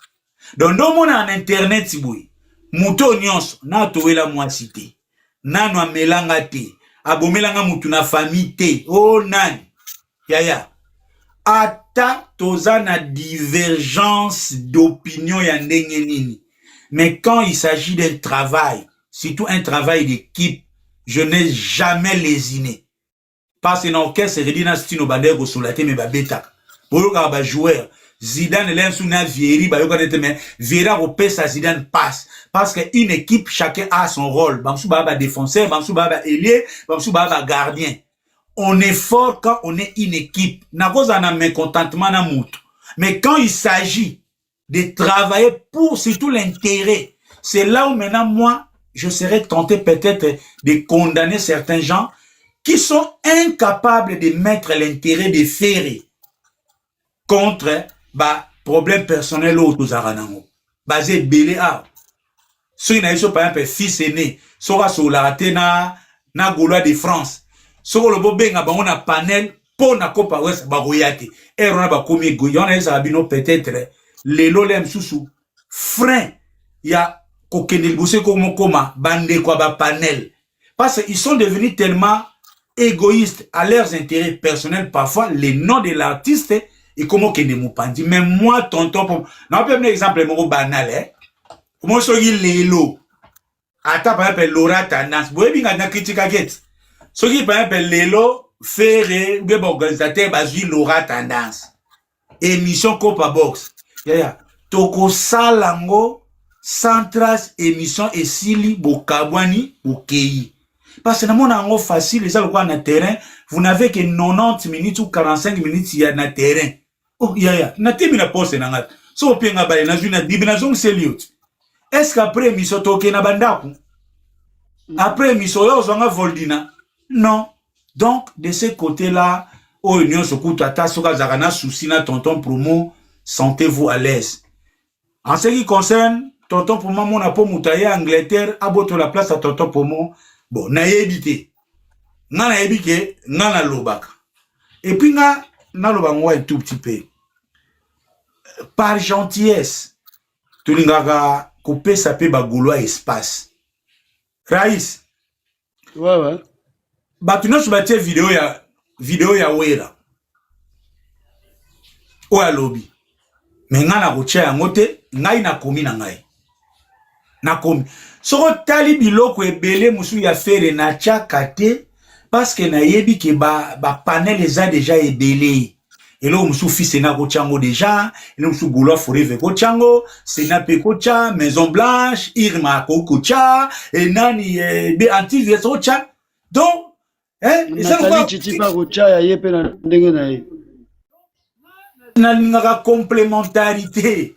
Donc do mona en internet siboui. Muto nyonso na to wela mwasi te. Nano amelanga te. Abomelanga mutu na famille te. Oh nani. Yaya. Ata toza na divergence d'opinion ya ndenge nini. Mais quand il s'agit d'un travail, surtout un travail d'équipe, je n'ai jamais lésiné. Parce que dans l'orchestre, c'est dit dans style bandé go solaté mais babeta. Pour le joueur, Zidane l'un sous na Vieri, ba yoka nete mais Vieri au pesa Zidane passe parce que une équipe chacun a son rôle. Bamsou baba défenseur, bamsou baba ailier, bamsou baba gardien. On est fort quand on est une équipe. Na cause en a mécontentement na moutou. Mais quand il s'agit de travailler pour surtout l'intérêt, c'est là où maintenant moi je serais tenté peut-être de condamner certains gens qui sont incapables de mettre l'intérêt des ferrés contre problème personnel aux Aranango. Basé belé à. Ceux qui n'ont par exemple fils aîné, sera sur la raté na Gaulois de France. Soko le bobé nga bango na panel pour na Copa Ouest bagoyate. Et on a ba komi goyon et ça bino peut-être les lolem sousou frein ya kokenel bosé comme koma bande quoi ba panel. Parce qu'ils sont devenus tellement égoïstes à leurs intérêts personnels, parfois les noms de l'artiste et comment que ne moupandi. Mais moi, tonton, non, pas un exemple banal, hein. Comment ça y lélo? Attends, par exemple, Laura Tendance. Vous voyez bien qu'on critique à Gates. Ce qui, par exemple, lélo, ferré, ou organisateur, basé Laura Tendance. Émission Copa Box. Toko Salango, Centras, émission et Sili, Bokabwani, Bokeyi. Parce que dans mon angle facile, les gens qui sont dans le terrain, vous n'avez que 90 minutes ou 45 minutes il y a dans le terrain. Oh, na temi na poste na ngata. So penga ba na juna dibina zong seliot. Est-ce qu'après miso toke na bandaku? Après miso yo zonga voldina? Non. Donc de ce côté-là, au union sokuta ta soka zakana souci na tonton promo, sentez-vous à l'aise. En ce qui concerne tonton promo mon apo mutaye Angleterre, aboto la place à tonton promo. Bon, na yebite. Na yebike, na lobaka. Et puis na lobangwa un tout petit peu. Par gentillesse, tu n'as coupé sa paix bagoulois espace. Raïs. Ouais. Tu n'as pas vidéo ya wera. Ou à lobby. Mais n'a roche à ngote, n'a komi na ngai. Na komi. Soko tali biloko ebele musu ya fere na kate parce que na yebi ke ba panel les a déjà ebele. Et là, on fils na kochango déjà, et là, on goulois forever kochango, sena pe kocha, Maison Blanche, Irma kocha, et nani be anti-virus kocha. Donc, Nathalie Titipa kocha ya yepe na ndenge na ye. Na complémentarité.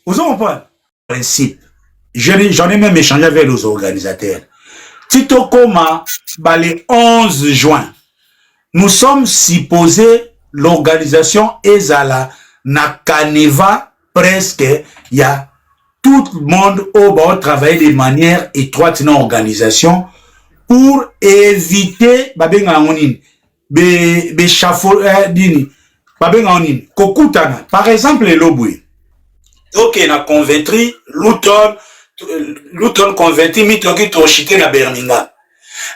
Vous en comprenez? Principe. J'en ai même échangé avec les organisateurs. Tito Koma, le 11 juin, nous sommes supposés l'organisation Ezala na Caneva presque il y a tout le monde au bas travailler de manière étroite dans l'organisation pour éviter babenga ngonin be chafo dini babenga ngonin kokutana par exemple le lobui OK na conventri Luton converti mitoki tochité na Birmingham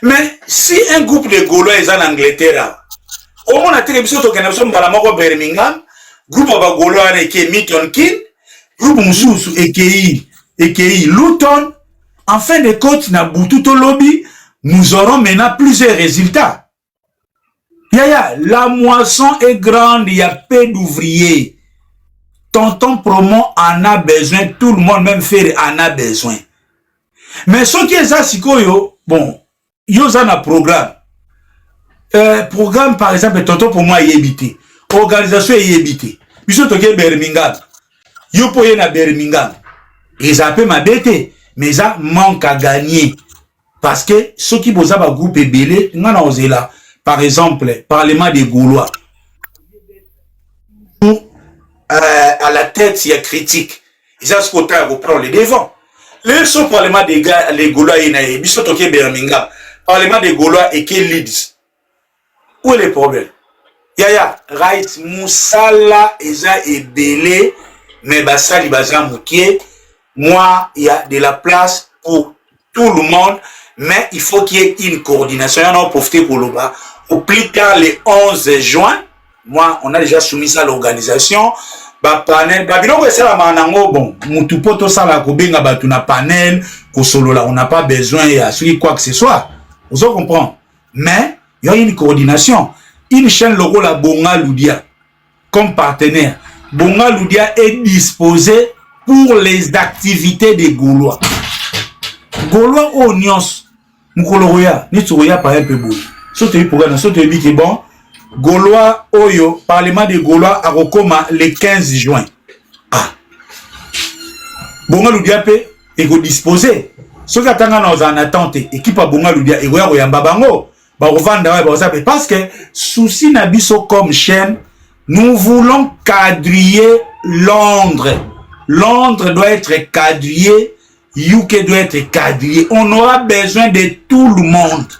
mais si un groupe de Gaulois est en Angleterre au moins la télévision tokenabso mbala moko Birmingham groupe ba Gaulois eke Milton Keynes groupe mususu EKI Luton en fin de compte na bututo lobby nous aurons maintenant plusieurs résultats. La moisson est grande, il y a peu d'ouvriers. Tonton promo en a besoin, tout le monde même fait en a besoin. Mais ce qui est ça, c'est que bon, il y a un programme. Programme par exemple, tonton pour moi est évité. Organisation est évité. Puis surtout que Birmingham. Yo poye na Birmingham. Ils appellent ma bête, mais ça manque à gagner. Parce que ceux qui posent un groupe belé, là. Par exemple, Parlement des Gaulois. À la tête, il y a critique. Ils ont ce côté à reprendre les devants. Le Parlement des Gaulois, il y a un Birmingham. Parlement des Gaulois et qui Leeds. Où est le problème? Yaya, right, Moussala, Eza et Belé, mais Bassali Baza Moukié. Moi, il y a de la place pour tout le monde, mais il faut qu'il y ait une coordination. On a profité pour le bas. Au plus tard, le 11 juin, moi, on a déjà soumis ça à l'organisation. ba panel ba biloko esala manango bon mutu poto sala ko benga batu na panel ko solola on n'a pas besoin ya celui quoi que ce soit vous comprenez mais il y a une coordination une chaîne logo la Bonga Loudia comme partenaire Bonga Loudia est disposé pour les activités des Gaulois Gaulois au nyos mukoloya ni tsoya par un peu bout sote pour na sote bi que bon Gaulois Oyo, Parlement des Gaulois à Rokoma le 15 juin. Ah. Bonga Loudiape est disposé. Ce qui attend dans en attente, équipe à Bonga Loudia et Royamba Bango, parce que souci Nabiso comme chaîne, nous voulons quadriller Londres. Londres doit être quadrillé, UK doit être quadrillé. On aura besoin de tout le monde.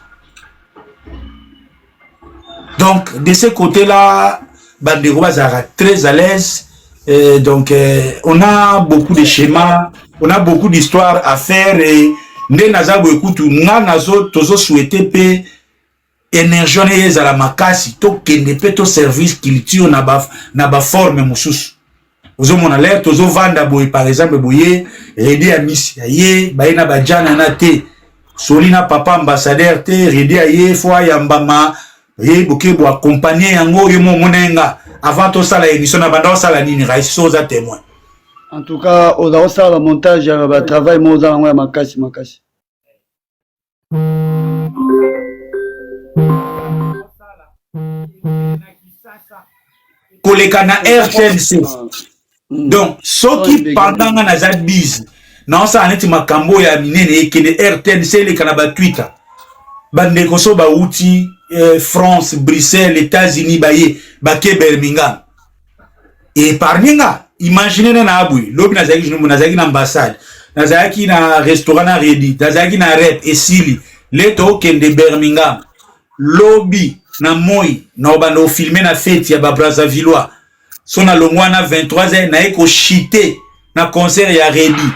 Donc, de ce côté-là, Bandego Bazara très à l'aise. Donc, on a beaucoup de schémas, on a beaucoup d'histoires à faire. Et nous avons souhaité énergie à la makasi, to kende pe to service culture na ba forme mususu. Vous avez mon alerte, vous vanda boy par exemple boye, aider à Miss Aye, baina bajana na te, solina papa ambassadeur te, aider aye fois yambama. Et bouquet pour accompagner yango yemo monenga avant tout ça la émission na banda ça la nini raiso za témoin en tout cas aux ça le montage ya travail mo za ngwa makasi koleka na RTNC donc ceux qui pendant na za biz na ça aneti makambo ya minene ekene RTNC le kana ba Twitter bande koso ba outil France, Bruxelles, États-Unis, Baké, Birmingham. Et par Ninga, imaginez na abui, lobi nazaki na ambassade, nazaki na restaurant na Redi, nazaki na rep et sili, leto kende Birmingham, lobi na moi, na obano filmé na fête ya ba Brazzavillois, sona longwana 23h na eko chité na concert ya Redi,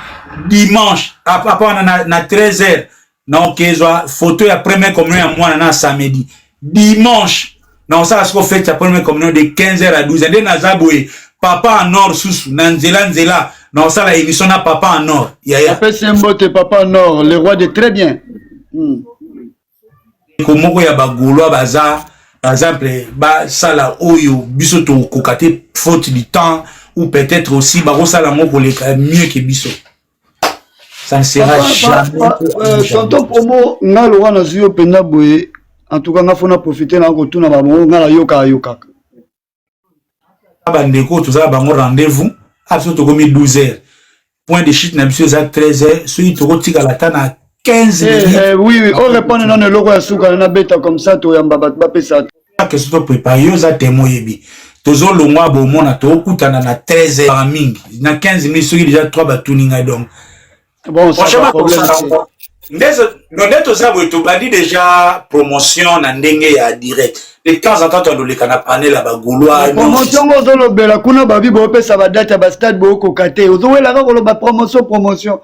dimanche, après na 13h. Non, que photo ya première communion à moi na samedi. Dimanche, non, ça se fait la première communion de 15h à 12h. De Nazaboué, papa en or, sous, Nanzela, non, ça la émission na papa en or. Ya c'est un mot de papa en or, le roi de très bien. Comment ya ba Gaulois baza, par exemple, ba sala oyo, bisoto kokate faute du temps, ou peut-être aussi, ba sala mo pour les mieux que biso. Ça ne sera jamais. Tonton Promo, nga lo wana zuyo penda boye. En tout cas, nga fona profiter na ko tuna ba mo nga la yoka. Bandeko tout ça bango rendez-vous absolument comme 12h. Point de chute na biso za 13h, celui to kotika la tana 15 minutes. Oui, on répond non le logo ya suka na beta comme ça to yamba ba pesa. Que ce to préparer yo za témoin yebi. Tozo longwa bo mona to kutana na 13h par mingi. Na 15 minutes celui déjà 3 batuninga donc. Bon, ça va problème. Nous avons déjà promotion na ndenge ya direct. De temps en temps, on doit le panel à Bagoulois. Promotion, on doit le bela. Kuna babi bo pe sa ba date ba stade bo ko kate. Ozo wela ka ko ba promotion.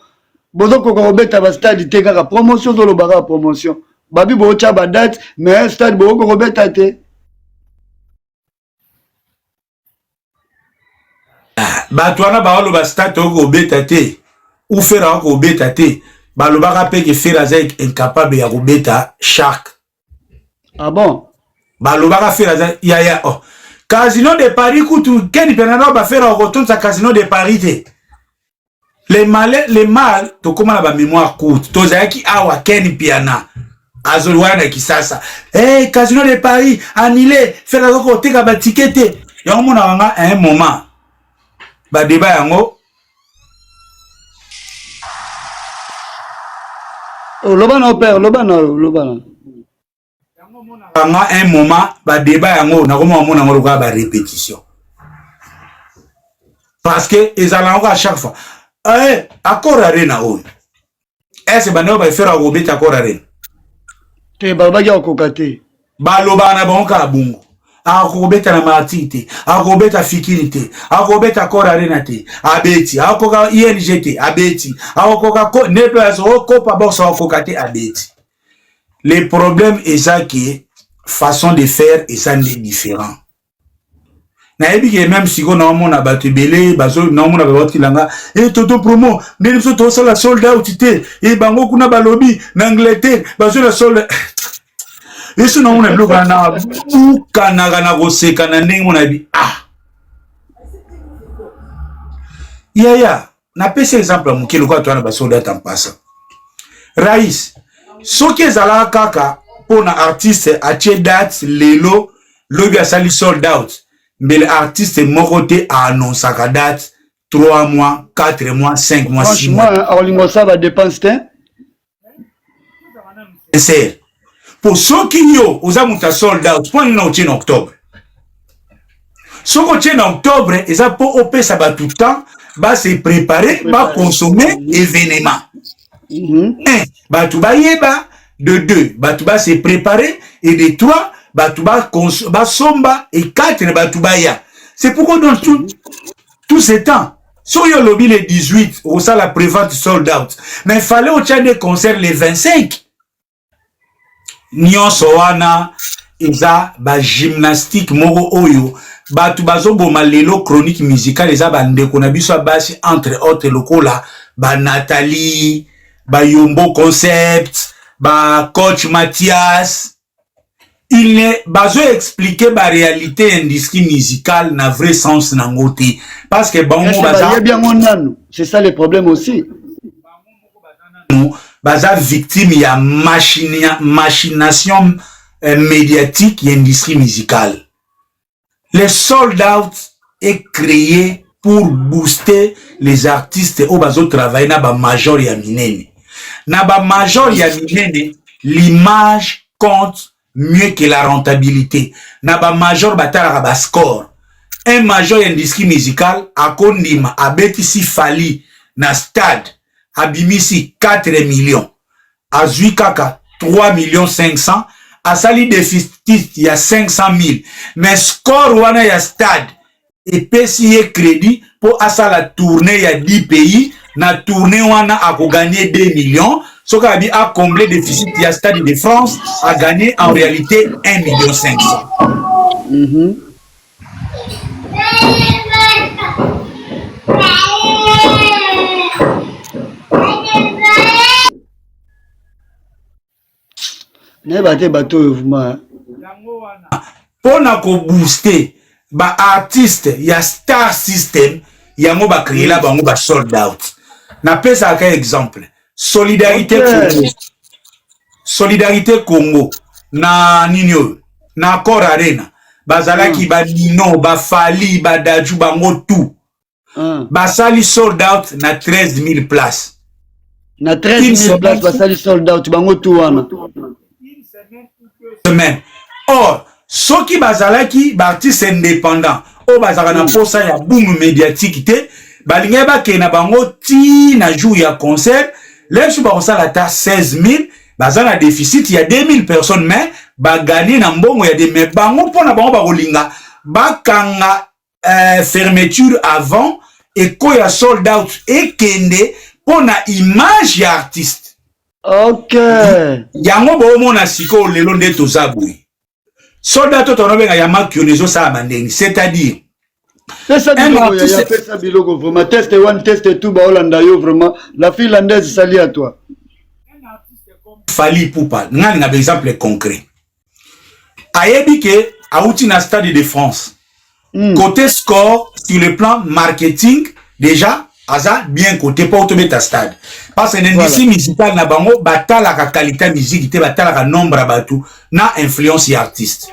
Bozo ko ko beta ba stade te ka promotion zo lo ba promotion. Babi bo cha ba date mais stade bo ko beta te. Ba tuana ba lo ba stade ko beta te. Ou faire encore beta te. Ba lo ba rappelle que faire avec incapable ya ko beta shark. Ah bon? Ba lo ba faire ya oh. Casino de Paris kutu Ken Penana ba faire retourner sa Casino de Paris te. Les mal to koma na ba mémoire courte. To zaki awa Ken Piana. Azolwana kisasa. Casino de Paris annulé, faire encore teka ba ticket. Ya mona wanga à un moment. Ba débat yango Lobana opère, Lobana. À un moment, ba débat yango na comment on a ngoroka ba répétition. Parce que ils allaient à chaque fois. Accord arena on. Est-ce ba no ba faire au beta accord arena. Te baba ya kokate. Ba lobana bonka bungu. Akobeta na matite, akobeta fikirite, akobeta accord arena te, abeti, akoka INGT, abeti, akoka nettoyage okopa box akokate abeti. Le problème est ça qui est façon de faire et ça n'est différent. nayebi ke même siko na mona bato belé bazo na mona baboti langa toto promo ndeni so to sala sold out te bango kuna balobi na Angleterre bazo la sold yesu na mona bloka na bukana kana koseka na ndenge mona bi na pese exemple mukelo kwa twana ba sold out en passant Rais soki ezala kaka pona artiste atie date lelo lobi asali sold out. Mais l'artiste moroté a annoncé sa date 3 mois, 4 mois, 5 mois, 6 mois. Franchement, ça va dépenser. C'est pour ceux qui ont un sold out, pour nous en octobre. Ce qu'on tient en octobre, ils ont pour opérer ça va tout le temps, va se préparer, va consommer événement. Bah tout va de 2, bah tout va se préparer et de 3. Batuba somba et 4 batubaya. C'est pourquoi dans tout ce temps, sur le lobby le 18, au ça la prévente sold out. Mais il fallait au tien des concerts les 25. Nyon soana, isa ba gymnastique moro oyo, batubazo bomalelo chronique musicale, isa ba ndeko na biso basi entre autres locaux là, ba Nathalie, ba Yombo Concept, ba Coach Mathias. Il n'est pas expliqué la réalité industrie musicale dans vrai sens nangote parce que c'est ça le problème aussi. Baza victime il y a machination médiatique et industrie musicale. Le sold out est créé pour booster les artistes au bazo travailler na ba major ya minene. Na ba major ya minene, l'image compte mieux que la rentabilité. Naba major batara ba score. Un major industrie musicale a kondima a betisi fali na stade a bimisi 4 millions. A zui kaka 3 millions 500 a sali déficit ya 500 000. Mais score wana ya stade et pesiye crédit pour asala tournée ya 10 pays na tournée wana a ko gagner 2 millions. Ce qui a comblé le déficit du Stade de France a gagné en réalité 1,5 million. Pour booster ba artiste ya star system ya mo ba créer la bango ba sold out. Na pesa ka exemple. Solidarité Congo. Solidarité Congo. Na Nino. Na Cor Arena. Bazalaki ba Nino, ba Fali, ba Daju, bango tout. Basali sold out na 13 000 places. Na 13 000 places, basali sold out, bango tout wana. Semaine. Or, ceux qui bazalaki, ba artiste indépendant, o bazala na posa ya boom médiatique te, balinga ba ke na bango ti na jour ya concert. Les gens qui ont 16 000, ils ont un déficit, il y a 2 000 personnes, mais ils gagnent dans bon, il y a des mais bango pour na bango barolinga, bakanga fermeture avant et quand il y a sold out et kende pour na image ya artiste. OK. Yango bo mona siko lelo nde tozabui. Sold out to no benga ya makionezo sa mandeni, c'est-à-dire ça biloko vraiment test one test tout ba Hollanda yo vraiment la finlandaise salie à toi. Fali Poupa, ngani na exemple concret. Ayebi ke auti na Stade de France. Côté score sur le plan marketing déjà aza bien côté pour tomber ta stade. Parce que l'industrie musicale na bango batala ka qualité musique te batala ka nombre batu na influence artiste.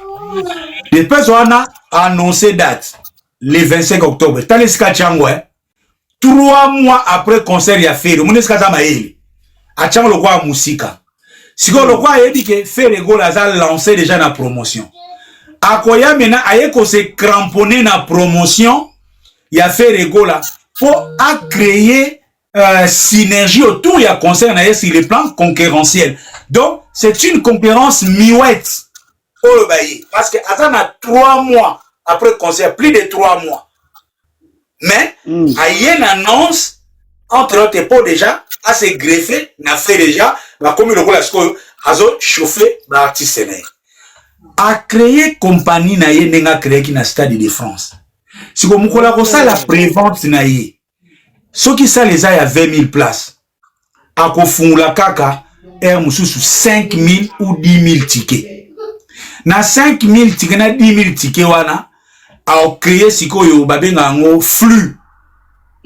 Depuis on a annoncé date le 25 octobre. Taleska Tchangwe, 3 mois après concert ya Ferre, Mouneska Zamaeli, a Tchang le quoi Moussika. Si le quoi a dit que Ferre Gola a lancé déjà la promotion. Akoya maintenant a se cramponné na promotion, ya Ferre Gola pour a créer synergie autour ya concert na sur le plan concurrentiel. Donc c'est une concurrence miouette. Parce que attends 3 mois après le concert, plus de 3 mois. Mais, il y a une annonce entre autres pour déjà, à se greffer, n'a fait déjà, comme le rôle à chauffer l'artiste. A créé compagnie, n'a créé qui n'a Stade de France. Si vous avez ça la prévente na ye. Ceux qui ça les a à 20 000 places. À Kofungula Kaka, er mususu 5 000 ou 10 000 tickets. Na 5 000 tickets, na 10 000 tickets wana, a créé siko yo babenga ngo flux.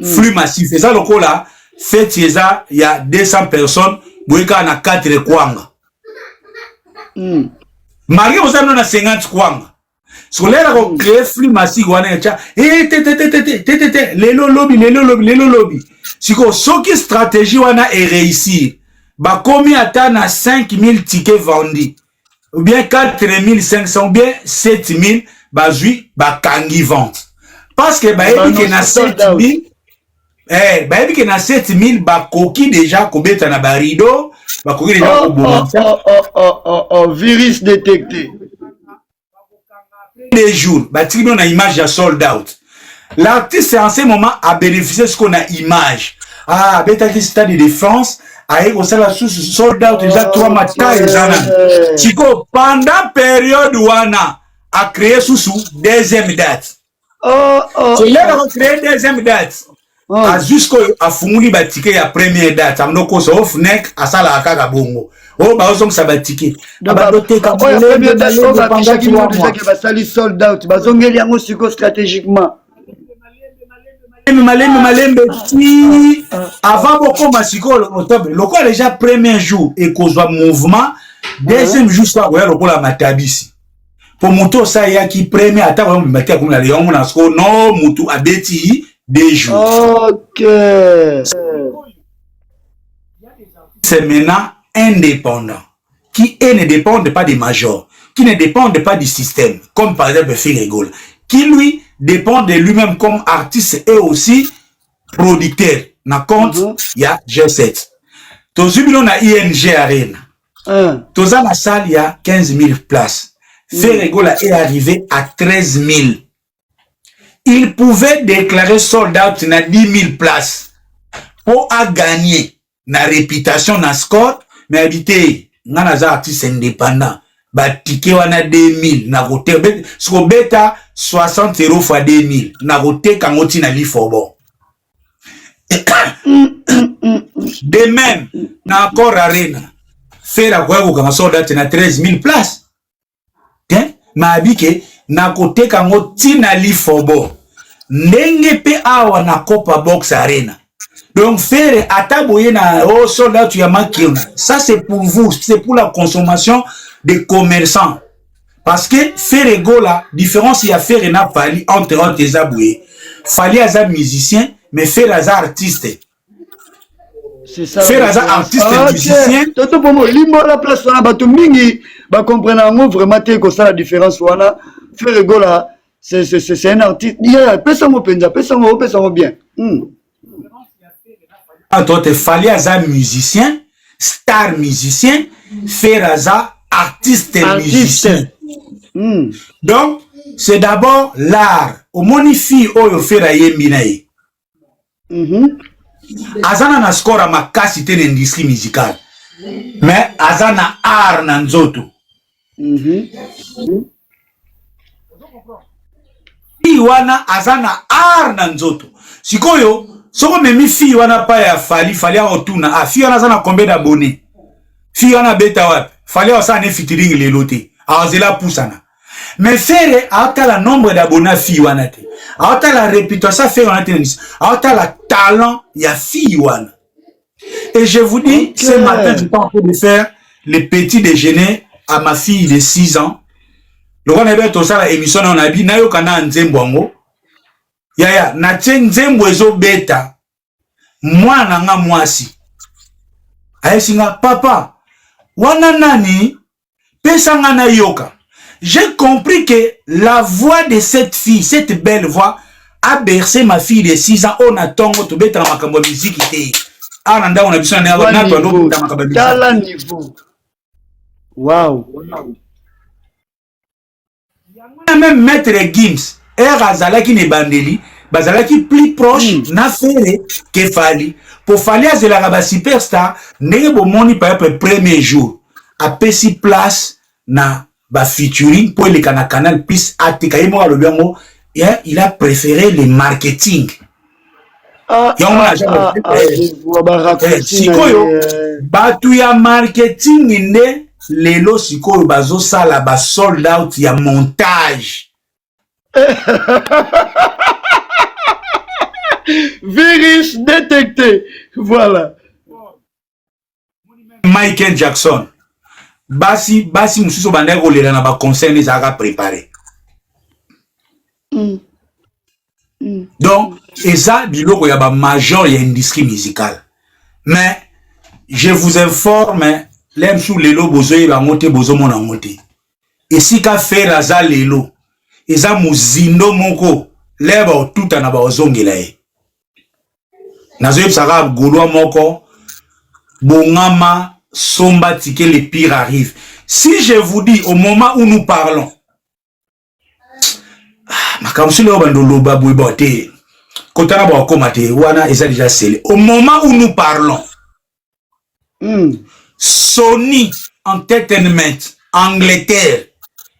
Flux massif. Et ça le là, fait il y a 200 personnes, boyka na 4 kwanga. Marie vous avez na 50 kwanga. Si vous avez créé flux massif wana ya lelo lobby. Si vous avez une stratégie wana est réussir, bah combien attend à 5 000 tickets vendus, ou bien 4 500, ou bien 7 000, bah oui, bah kangi vente. Parce que bah il y a 7 000, bah il y a 7 000, bah coquille déjà kobeta na barido, bah coquille déjà virus détecté. Des jours, bah tu as une image à sold out. L'artiste en ce moment a bénéficié de ce qu'on a image. Ah, bêta qui stade de France, a eu la source sold out déjà 3 matins et Chico, pendant période wana a créé sous deuxième date. C'est là qu'on a créé deuxième date. A jusqu'à fumuli batike ya première date. Amnoko so fnek asala akaka bongo. Oh bah on ça batike. Abadote ka première date on va chaque mois déjà que va sali sold out. Bazongeli yango siko stratégiquement. Malembe si avant beaucoup masiko octobre. Loko déjà premier jour et kozwa mouvement deuxième jour ça ouais loko la matabisi. Pour moto ça ya qui premier attaque on matia comme la lion na sko non mutu abeti des jours. Ok. C'est maintenant indépendant. Qui ne dépendent pas des majors, qui ne dépendent pas du système, comme par exemple Ferregola, qui lui dépend de lui-même comme artiste et aussi producteur. Na compte, il y a G7. Tozubilo na ING Arena. Toza la salle, il y a 15 000 places. Ferregola est arrivé à 13 000. Il pouvait déclarer sold out na 10 000 places pour gagner na réputation na score, mais habiter na artiste indépendant ba ticket wana 2000 na côté so beta 60 € fois 2000 na côté kangoti na lifobo. De même na encore arena faire la quoi comme sold out na 13 000 places. Tiens, ma habike na côté kangoti na lifobo. Ndenge pe awa na Copa Box Arena. Donc faire ataboye na soldat tu yamaki. Ça c'est pour vous, c'est pour la consommation des commerçants. Parce que faire gola différence il y a faire na fali entre les aboué. Fali as musicien mais faire as artiste. C'est ça. Faire as artiste musicien. Toto pour moi limo la place na bato mingi ba comprendre vraiment te ko ça la différence wana faire gola. C'est un artiste. Pesa-moi bien. Toi, tu fallait un musicien, star musicien, faire un artiste musicien. Donc, c'est d'abord l'art. Au monifi, au faire un minae. Azana na score à ma cassité d'industrie musicale. Mais Azana art nanzoto. Wana azana ar na nzoto sikoyo soko memi fi wana pa ya fali otuna a fi wana zana combien d'abonnés fi wana beta wapi fali wana ne featuring lelote azela pusana mais faire ata la nombre d'abonnés fi wana te ata la réputation fait wana te ata la talent ya fi wana. Et je vous dis ce matin je suis en train de faire le petit déjeuner à ma fille de 6 ans. Le roi n'est pas ça la émission on a dit na yo kana nzembo ngo ya na nzembo ezo beta mwana nga mwasi ayesinga papa wana nani pesa nga na yoka. J'ai compris que la voix de cette fille, cette belle voix a bercé ma fille de 6 ans. On a tongo to beta na makambo musique te ananda on a besoin na to na makambo niveau. Wow. Même maître Gims et Razalaki ne bandeli bazalaki plus proche na faire que fali pour fali azela ba superstar ndenge bomoni par premier jour a pesi place na ba featuring pour le canal plus atika imo alobiango yeah, il a préféré le marketing. Sikoyo batu ya marketing nde lelo sikoyo bazo sala ba sold out ya montage. Virus détecté. Voilà. Michael Jackson. Basi mususu bande kolela na ba concert les a préparé. Donc, et ça, biloko ya ba major ya industrie musicale. Mais, je vous informe, l'aime sous lelo bozo ba moté bozo mona moté. Et si ka faire aza lelo, et ça muzindo moko, leba tout na ba ozongela e. Nazo yebsaka golwa moko, bongama somba tike le pire arrive. Si je vous dis, au moment où nous parlons, au moment où nous parlons, Sony Entertainment, Angleterre,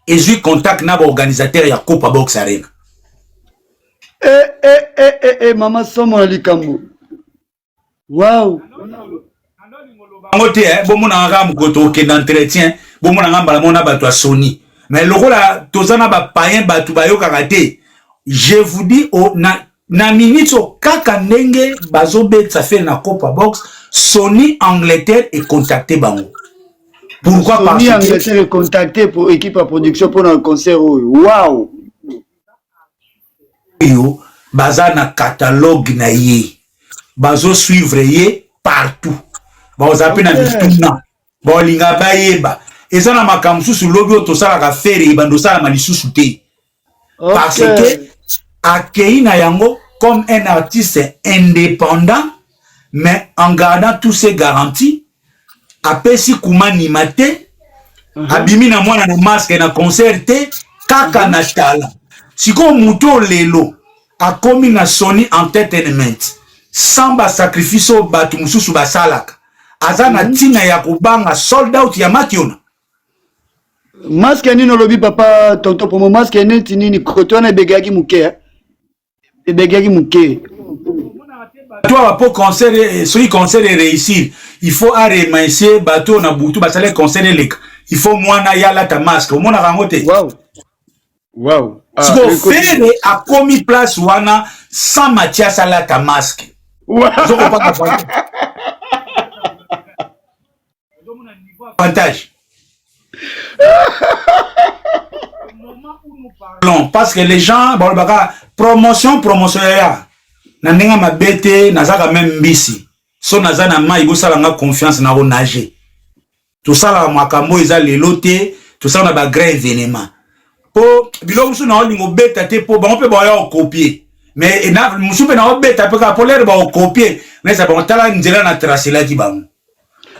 et j'ai contact avec l'organisateur de la Copa Box Arena. Maman Somo Likambo. Wow. D'entretien, Sony. Mais le rôle à Tozana ba païen batu bayo karaté. Je vous dis au na minute au kaka ndenge bazobe ça fait na Copa Box Sony Angleterre est contacté bango. Pourquoi? Parce que Sony Angleterre est contacté pour équipe à production pour un concert. Wow. Yo baza na catalogue na ye. Bazo suivre ye partout. Bazo appelle na bituna. Ba linga bayeba. Et ça, na makamsusu lobby otosala ka faire ibando sala malisusu te. Parce que accueilli na yango comme un artiste indépendant, mais en gardant tous ses garanties, apesi kumani mate, abimi na mwana na masque na concert te, kaka na tala. Siko muto lelo a komi na Sony Entertainment, samba sacrifice batu mususu basalaka. Azana tina ya kubanga sold out ya makiona. Masque nini lobby papa tonto pour mon masque nini nini kotona begaki muke begaki muke toi pour concert celui concert réussir il faut remercier bateau na butu basale concert lek il faut mwana yala ta masque au mona rangote wow ce qu'on fait a commis place wana sans Mathias ala ta masque avantage. Non, parce que les gens, bon, promotion, ya. Nandenga mabete, nazaka même mbisi. So nazana ma igo salanga confiance na nager. Tout ça la makambo eza lelote, tout ça on a ba grand événement. Po biloko musu na olingo beta te po ba on peut ba copier. Mais na musu pe na beta pe ka polaire ba copier, mais ça ba tala nzela na tracer la dibango.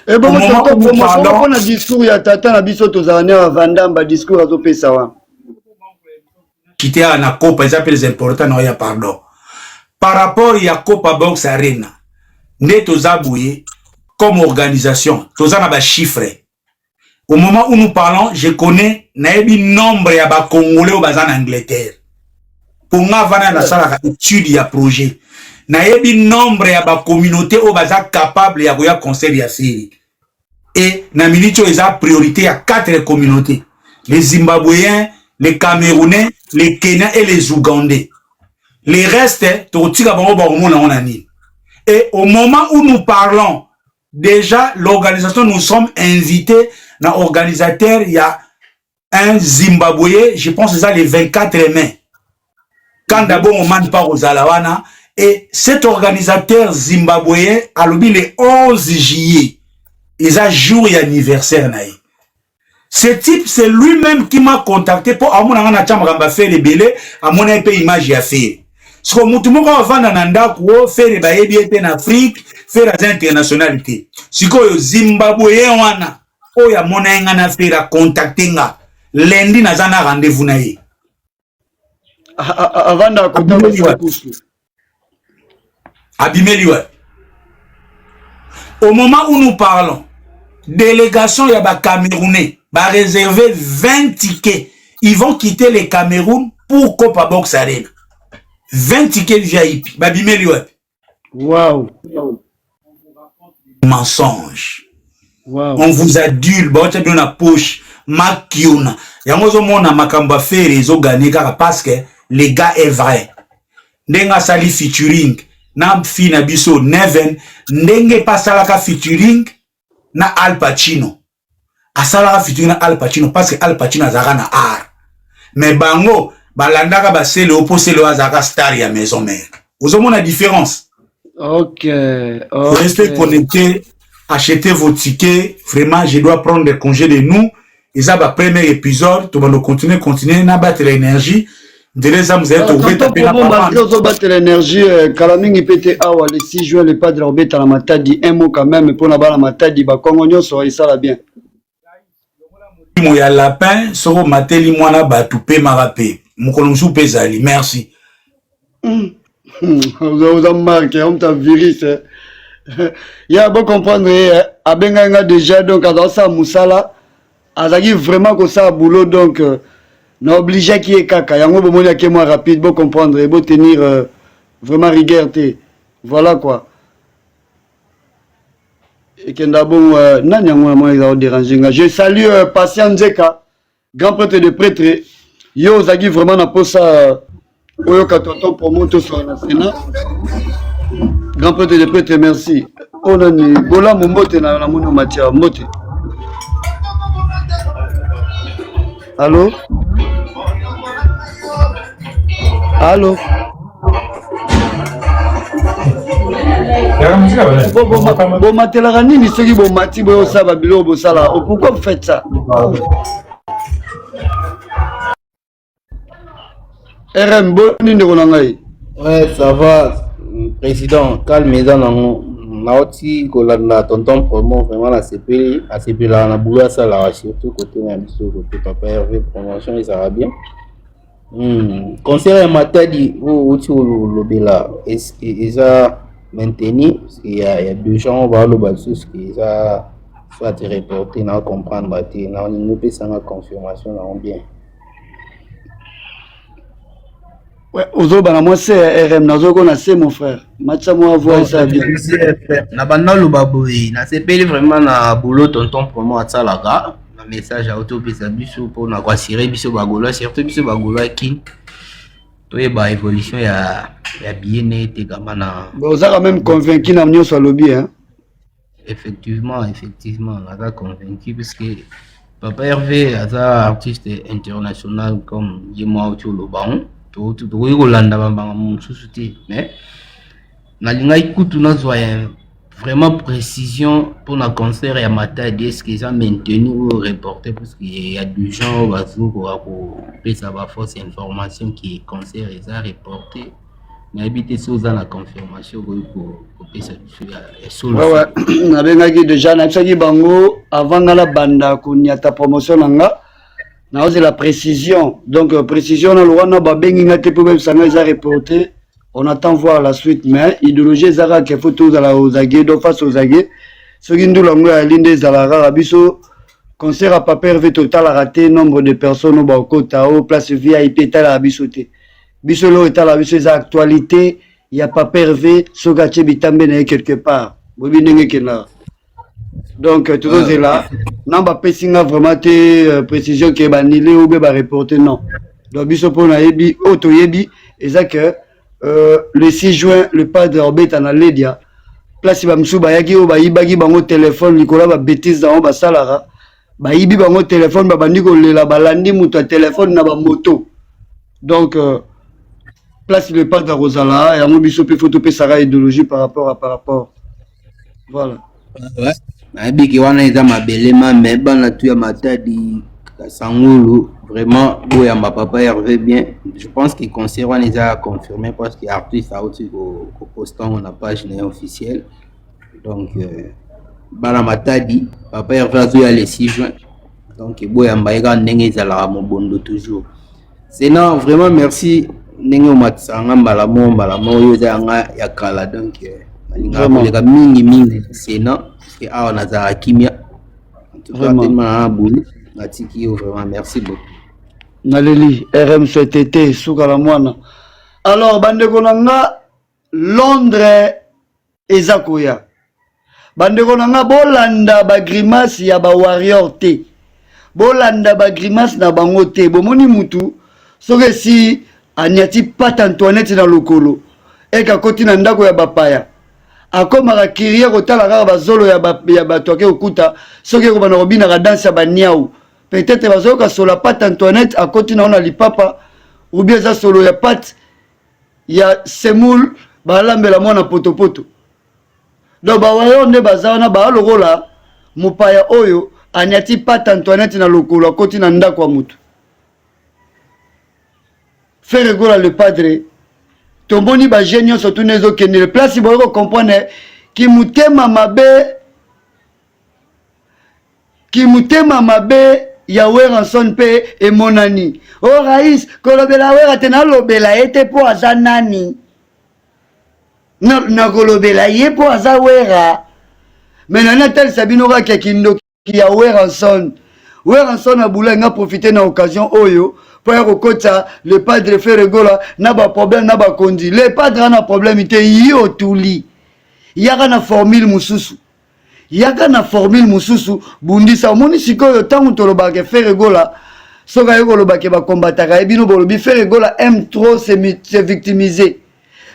Et bon, on a discours, il y a tata na biso tozane à Vandamba discours à Zopesa wa. Quitter à la Copa, ils appellent les importants, non, il y a pardon. Par rapport à la Copa Box Arena, Neto Zabouye, comme organisation, tozana ba chiffre. Au moment où nous parlons, je connais naebi nombre ya ba Congolais au bazan Angleterre. Pour nga vana na sala étude ya projet. Naebi nombre ya ba communauté au bazan capable ya koya concert ya série. Et na milito eza priorité à 4 communautés. Les Zimbabwéens, les Camerounais, les Kenyans et les Ougandais. Les restes, et au moment où nous parlons, déjà l'organisation, nous sommes invités, dans l'organisateur, il y a un Zimbabwéen, je pense que c'est les 24 mai. Quand d'abord on mande pas aux Alawana, et cet organisateur zimbabwéen a lobby le 11 juillet, ils ont jour et anniversaire naï. Ce type, c'est lui-même qui m'a contacté pour à mon faire les bélés, à mon image image à faire. Ce que nous avons fait dans Nanda, faire les baïes en Afrique, faire les internationalités. Ce que Zimbabwe wana, oh ya mon ingana faire contacter nga. Lundi na zana rendez-vous naï. Avant de Abimeliwa. Au moment où nous parlons, délégation yaba Camerounais va réserver 20 tickets. Ils vont quitter le Cameroun pour Copa Box Arena. 20 tickets VIP. Babimeli wapi. Wow. Mensonge. Wow. On vous adule, bah on na poche, makiona. Yangozo mona makamba faire ezo gagner parce que les gars est vrai. Ndenga sali featuring na fina biso Neven, ndenge pasalaka featuring na Al Pacino. Asalaka featuring na Al Pacino parce que Al Pacino azaka na art. Mais bango balandaka basele oposele azaka star ya maison mère. Vous avez la différence. Ok. Vous restez connecté. Achetez vos tickets. Vraiment, je dois prendre des congés de nous. Et ça, le premier épisode, tout le monde continuer à battre l'énergie. De les âmes, vous allez trouver taper la parole. Quand on battre l'énergie, Kalaming il pétait awa le 6 juin, le padre Robert à la matadi, un mot quand même, pour la balle la matadi, bah, Congonio soit ça la bien. Moya lapin, soro mateli mwana batupe marape. Moukolomsou pezali. Merci. Vous avez marqué, on t'a virus. Il y a beau comprendre, Abenganga déjà, donc, dans ça, Moussala, Azagi vraiment que ça, boulot, donc, n'a obligé qu'il y ait caca. Yango bomoni qui est moins rapide, beau comprendre, et beau tenir vraiment rigueur. Voilà quoi. Et qu'il y a bon, non, il y a dérangé. Je salue Patient Nzeka, grand prêtre de prêtre. Yo, Zagi vraiment n'a pas ça. Oyo Katoto pour monter sur la Sénat. Grand prêtre de prêtre, merci. On a ni Bola Momote na la mono Matia Mote. Allô? Allô? Bon matelaka nini soki bomati boyosala biloko bosala. Pourquoi vous faites ça? RM boni ndeko na ngai. Ouais, ça va. Président, calme-toi nango. Naoti kolanda tonton promo vraiment la CP, la CP là na boulot ça là surtout côté na biso côté papa Hervé promotion ça va bien. Concert Matadi où tu le bela et ça maintenir parce qu'il y a deux gens on va le battre qui ça soit reporté na comprendre baté na on peut ça la confirmation là on bien. Ouais, Ozoba, moi c'est RM, Nazoko, c'est mon frère. Matcha, moi, voir ça bien. Na banda lo baboy, na sepeli vraiment na boulot tonton promo atsalaka. Na message à autopisa biso pour na kwasire biso bagolo, surtout biso bagolo king. Toye ba évolution ya bien été kama na. Bon, ça quand même convaincu na mnyo sur lobby hein. Effectivement, on a convaincu parce que Papa Hervé est un artiste international comme Yemo Auto Baron. Tout Rolanda Bamba mon sous-souté mais na linga ikutu na zoya vraiment précision pour na concert ya Matadi est-ce qu'ils ont maintenu ou reporté parce qu'il y a du gens au bazou pour ça va fausse information qui concert les a reporté mais habité sous la confirmation pour ça solo ouais na benga déjà na tsaki bango avant la banda kunyata promotion nanga. Non, c'est la précision. Donc, précision, on a reporté. On attend voir la suite. Mais, idéologie, Zara, qui faut tous à la Ozagé, donc face aux Zagé. Ce qui nous l'ont à l'Inde, Zalara, Abisso, concert à papier, total a raté, nombre de personnes au Bakota, au place VIP, à la Bissoté. Bissolo est à la Bissoté, actualité, il y a pas pervé, ce gâché bitambe quelque part. Vous voyez, donc, tout ça est là. Non, pas pessinga vraiment tes précisions qui est banilé ou bien reporté, non. Donc, bisopon a yebi, auto yebi, et ça que le 6 juin, le padre Robert en Alédia, place Bamsou, Bayagi, ou Bayibagi, bango téléphone, Nicolas, ba bêtise dans ba salara, Bayibi, bango téléphone, Babandiko, la balandi, mouta téléphone, na ba moto. Donc, place le padre Rosala, et à mon bisopé, photo, Sara, idéologie par rapport. Voilà. Ouais. Nabiki wana eza mabelema mais bana tu ya Matadi Kasangulu vraiment boya ma papa Hervé bien je pense qu'il concert wana eza confirmé parce que artiste a aussi ko postant na page officielle donc bana Matadi papa Hervé azo ya le 6 juin donc boya mbaika ndenge ezala mobondo toujours sinon vraiment merci ndenge omatisanga mbala mo yoza nga ya kala donc alinga mingi sinon et ah on a Zara Kimia en tout cas tellement boulot merci beaucoup. Naleli RMCTT suka la mwana. Alors bandeko nanga Londres ezakoya. Bandeko nanga bolanda ba grimace ya ba warrior te. Bolanda ba grimace na bango te. Bomoni mutu soke si anyati pata Antoinette na lokolo. Eka koti na ndako ya bapaya. Akomaka kiria kotala kaka bazolo ya bato ake okuta soki ko bana robina ka danse ya baniau. Peut-être bazoka solo pata Antoinette akoti na ona lipapa ou bien za solo ya pat ya semoule balambela mwana potopoto. Donc ba wayo nde bazana ba lokola mupaya oyo anyati pata Antoinette na lokolo akoti na ndako ya mutu. Faire gola le padre tomboni ba géniaux surtout nezo kende le place bo ko comprendre ki mutema mabe ya Weranson pe e monani o rais kolobela wera tena lobela ete po azanani na kolobela ye po azawera menana tel sabino ka kindo ki ya Weranson a boula nga profiter na occasion oyo pour rekota le padre Ferregola na ba problème na ba kondi le padre na problème ite yo tuli yaka na formule mususu bundisa moni sikoyo tangu toloba ke Ferregola soka yoko loba ke ba combataka ebino bolobi Ferregola aime trop se victimiser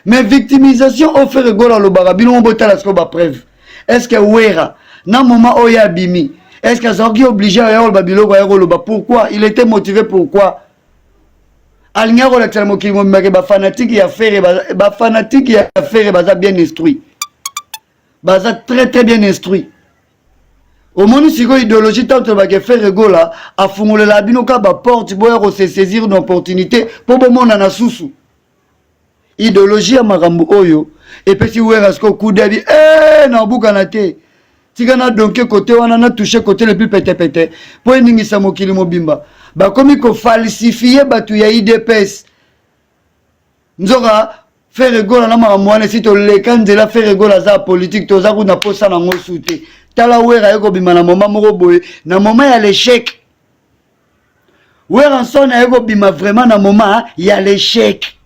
mais victimisation au Ferregola loba bino mbotala sko ba preuve est-ce que wera na moment oya bimi est-ce que Zorgi obligé à y babilo pourquoi il était motivé pourquoi Alingaro la tellement qui m'a ba fanatique ya faire baza bien instruit baza très bien instruit au monde siko idéologie tant ba ke faire gola a fungole la binoka ba porte boya ko se saisir une opportunité pour bomona na susu idéologie ya makambo oyo et puis si wera sko kudabi na bukana te tika na donke côté wana na toucher côté le plus pété pour ningisa mokili mobimba ba komi ko falsifier batu ya IDPS nzoka faire gola na makamwana si to le kanzela faire gola za politique to za kuna posa na ngosute tala wera yeko bima na moment moko boye na moment ya l'échec wera son yeko bima vraiment na moment ya l'échec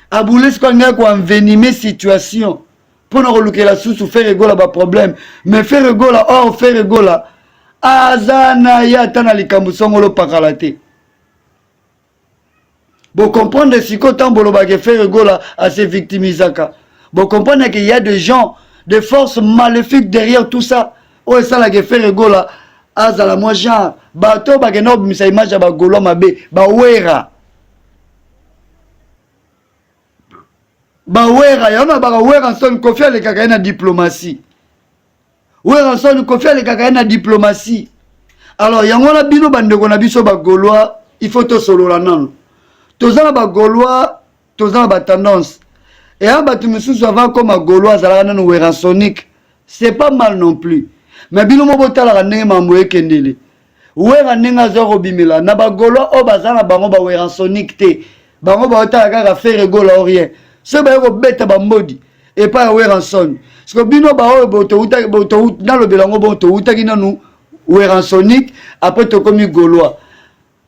aboules ko nga ko envenimer situation pour nous reluquer la sous faire gola ba problème mais faire gola or faire gola azana ya tana likambu songolo pakalate bon comprendre si ko tambolo ba ke faire gola à se victimisaka bon comprendre qu'il y a des gens des forces maléfiques derrière tout ça oh ça la ke faire gola azala moi genre bato ba ke no bimisa image ba golo mabe ba wera Bawera, yana baka Weranson kofi ale kaka na diplomatie. Weranson kofi ale kaka na diplomatie. Alors yango na bino bandeko na biso ba Gaulois, il faut to solo la nan. Tozana ba Gaulois, tozana ba tendance. Et un batu mususu avant comme Gaulois zala na Weransonique, c'est pas mal non plus. Mais bino mo botala ka ndenge mambo ekendele. Wera nenga zoro bimela na ba Gaulois o bazana bango ba Weransonique te. Bango ba otala kaka faire gola rien. Ce ba ko beta ba modi et pas Weranson parce que bino ba o boto na lo belango boto utaki nanu Weransonique après to komi Gaulois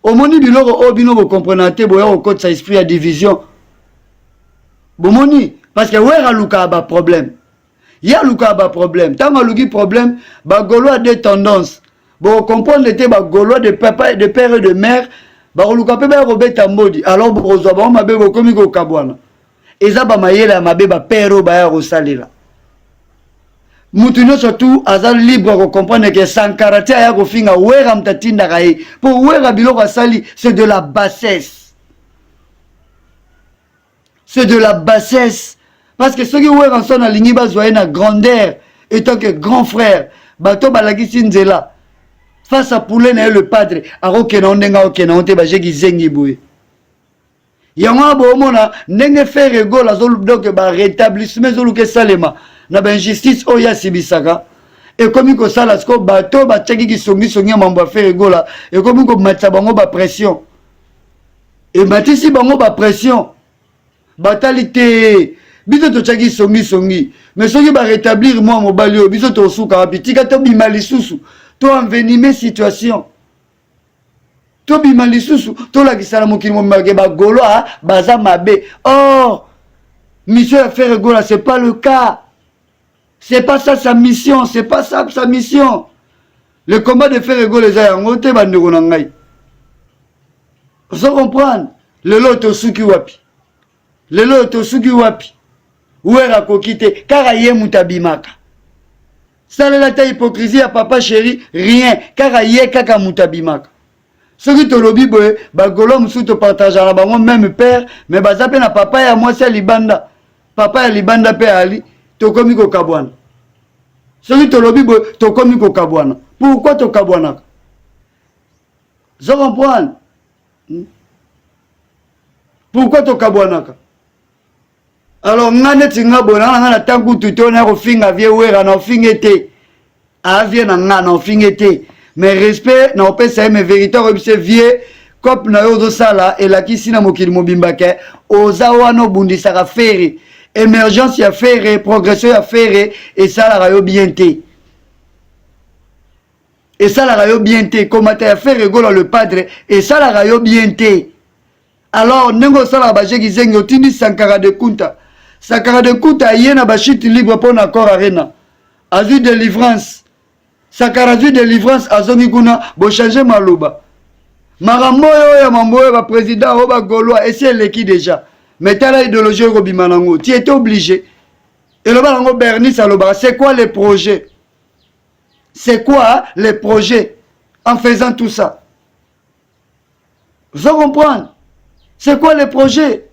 au moni biloko o bino bo comprendre te boya ko code sa esprit à division bomoni parce que wera luka ba problème ya luka ba problème tant aluki problème ba Gaulois des tendances bo comprendre te ba Gaulois de papa de père et de mère ba luka pe ba ko beta modi alors bo zo ba mabe bo komi ko kabwana eza ba mayela ya mabe ba pero ba ya rosalela mutu no surtout azal libre ko comprendre que Sankara te ya ko finga wera mtatinda kai pour wera biloko sali c'est de la bassesse parce que ceux qui wera son aligné bazwa na grandeur étant que grand frère bato balaki nzela face à poulet na le padre aroke na ondenga okena onte ba jeki zengi boye yango bomona ndenge faire gola zo donc ba rétablissement zo luke salema na ba injustice oya sibisaka et comme ko sala sko bato ba tcheki ki songi mambo faire gola et comme ko matsa bango ba pression et matisi bango ba pression batalité biso to tcheki songi mais soki ba rétablir moi mobali o biso to suka pitika to bimali susu to envenimer situation To bima lisusu to la kisala mokili mobimba ba golo baza mabe. Or mission à faire Gola, c'est pas le cas. C'est pas ça sa mission, c'est pas ça sa mission. Le combat de faire Gola les ayango te bandeko na ngai. Vous comprenez? Le lot suki wapi. Le lot suki wapi. Ouera kokite kara ye mutabimaka. Ça la ta hypocrisie à papa chéri, rien kara ye kaka mutabimaka. Ce qui te lobby boy, bagolo musu te partage à la bango même père, mais bazape na papa ya moi c'est libanda. Papa ya libanda pe ali, to komi ko kabwana. Ce qui te lobby boy, to komi ko kabwana. Pourquoi to kabwana? Je comprends. Pourquoi to kabwana? Alors ngane tinga bona ngana tangu tutona ko finga vie wera na finga te. Avie na ngana finga te. Mais respect na opesa mes véritables c'est vieux cop na yo do sala et la kisi na mokili mobimba ke ozawa no bundisa ka faire émergence ya faire progression ya faire et ça la rayo bien té. Et ça la rayo bien té comment ta faire rigoler le padre et ça la rayo bien té. Alors nengo sala ba jeki zengo tindi Sankara de Kunta. Sankara de Kunta yena ba chute libre pour na corps arena. Azu délivrance. Sankara de délivrance azongi kuna bo changer maloba. Marambo yo ya mambo ba président o ba Gaulois et c'est l'équipe déjà. Mais tala idéologie ko bimanango, tu étais obligé. Et le balango Bernie Saloba, c'est quoi les projets? C'est quoi les projets en faisant tout ça? Vous comprenez? C'est quoi les projets?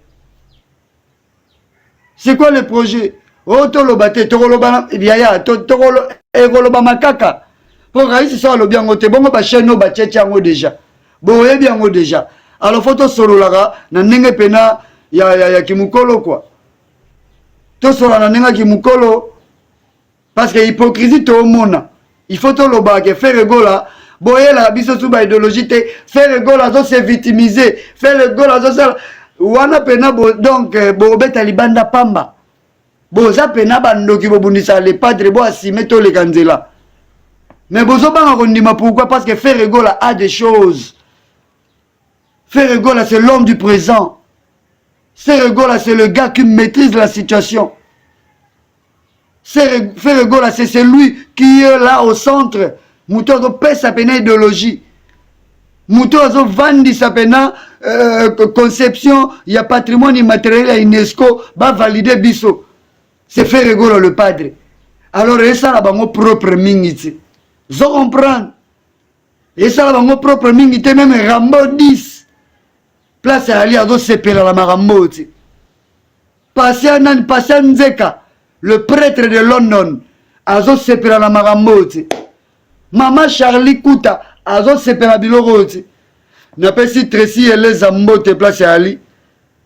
C'est quoi les projets? Oh tolobate tokoloba biaya tokoloba makaka. Pour réussir ça le bien ngote bongo ba chaîne ba tchetchango déjà. Boye bien ngo déjà. Alors photo solo lara na ndenge pena ya kimukolo quoi. To solo na ndenge kimukolo parce que hypocrisie to mona. Il faut to loba ke faire gola boye la biso sous ba idéologie te faire gola zo se victimiser, faire gola zo ça wana pena donc bo beta libanda pamba. Boza pena bandoki bobundisa les padres bo asime to le kanzela. Mais bozo banga kondima pourquoi? Parce que Ferregola a des choses. Ferregola c'est l'homme du présent. Ferregola c'est le gars qui maîtrise la situation. Ferregola c'est celui qui est là au centre. Mouton de paix sa pena idéologie. Mouton de vandi sa pena conception. Il y a patrimoine immatériel à UNESCO. Va valider biso. C'est Ferregola le padre. Alors et ça là bango propre mingiti. Je comprends. Et ça là bango propre mingiti même Rambo 10. Place à aller à dos sepérer la Marambo. Patient Nzeka, le prêtre de London, à dos sepérer la Marambo. Maman Charlie Kouta, à dos sepérer Biloro. N'a pas si Tracy et les ambotes place à Ali.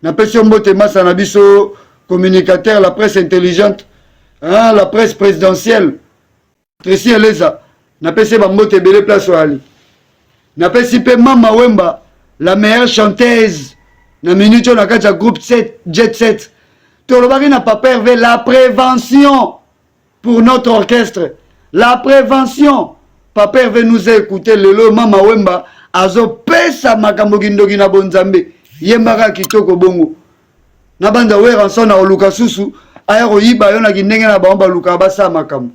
N'a pas si ambote massa nabiso communicateur, la presse intelligente, hein, la presse présidentielle. Tracy et les a. N'a pas si ambote belé place à Ali. N'a pas si pe Mama Wemba. La meilleure chanteuse, na minute on a un groupe 7, Jet 7. Tolobari n'a pas perdu la prévention pour notre orchestre. La prévention. Papa veut nous écouter le lo Mama Wemba. Azo pesa makambo gindogi na bonzambe. Yembaka kitoko bongo. Na banda wera nso na oluka susu. Ayero yiba yo na ginenge na baomba luka basa makambo.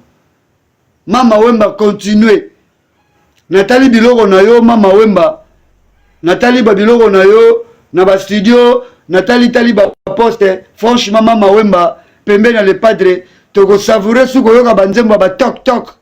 Mama Wemba continue. Nathalie biloko na yo Mama Wemba. Nathalie Babiloko na yo, na ba studio, Nathalie Taliba poste, franchement Mama Wemba, pembe na le padre, toko savourer suko yoka banzembo ba tok tok.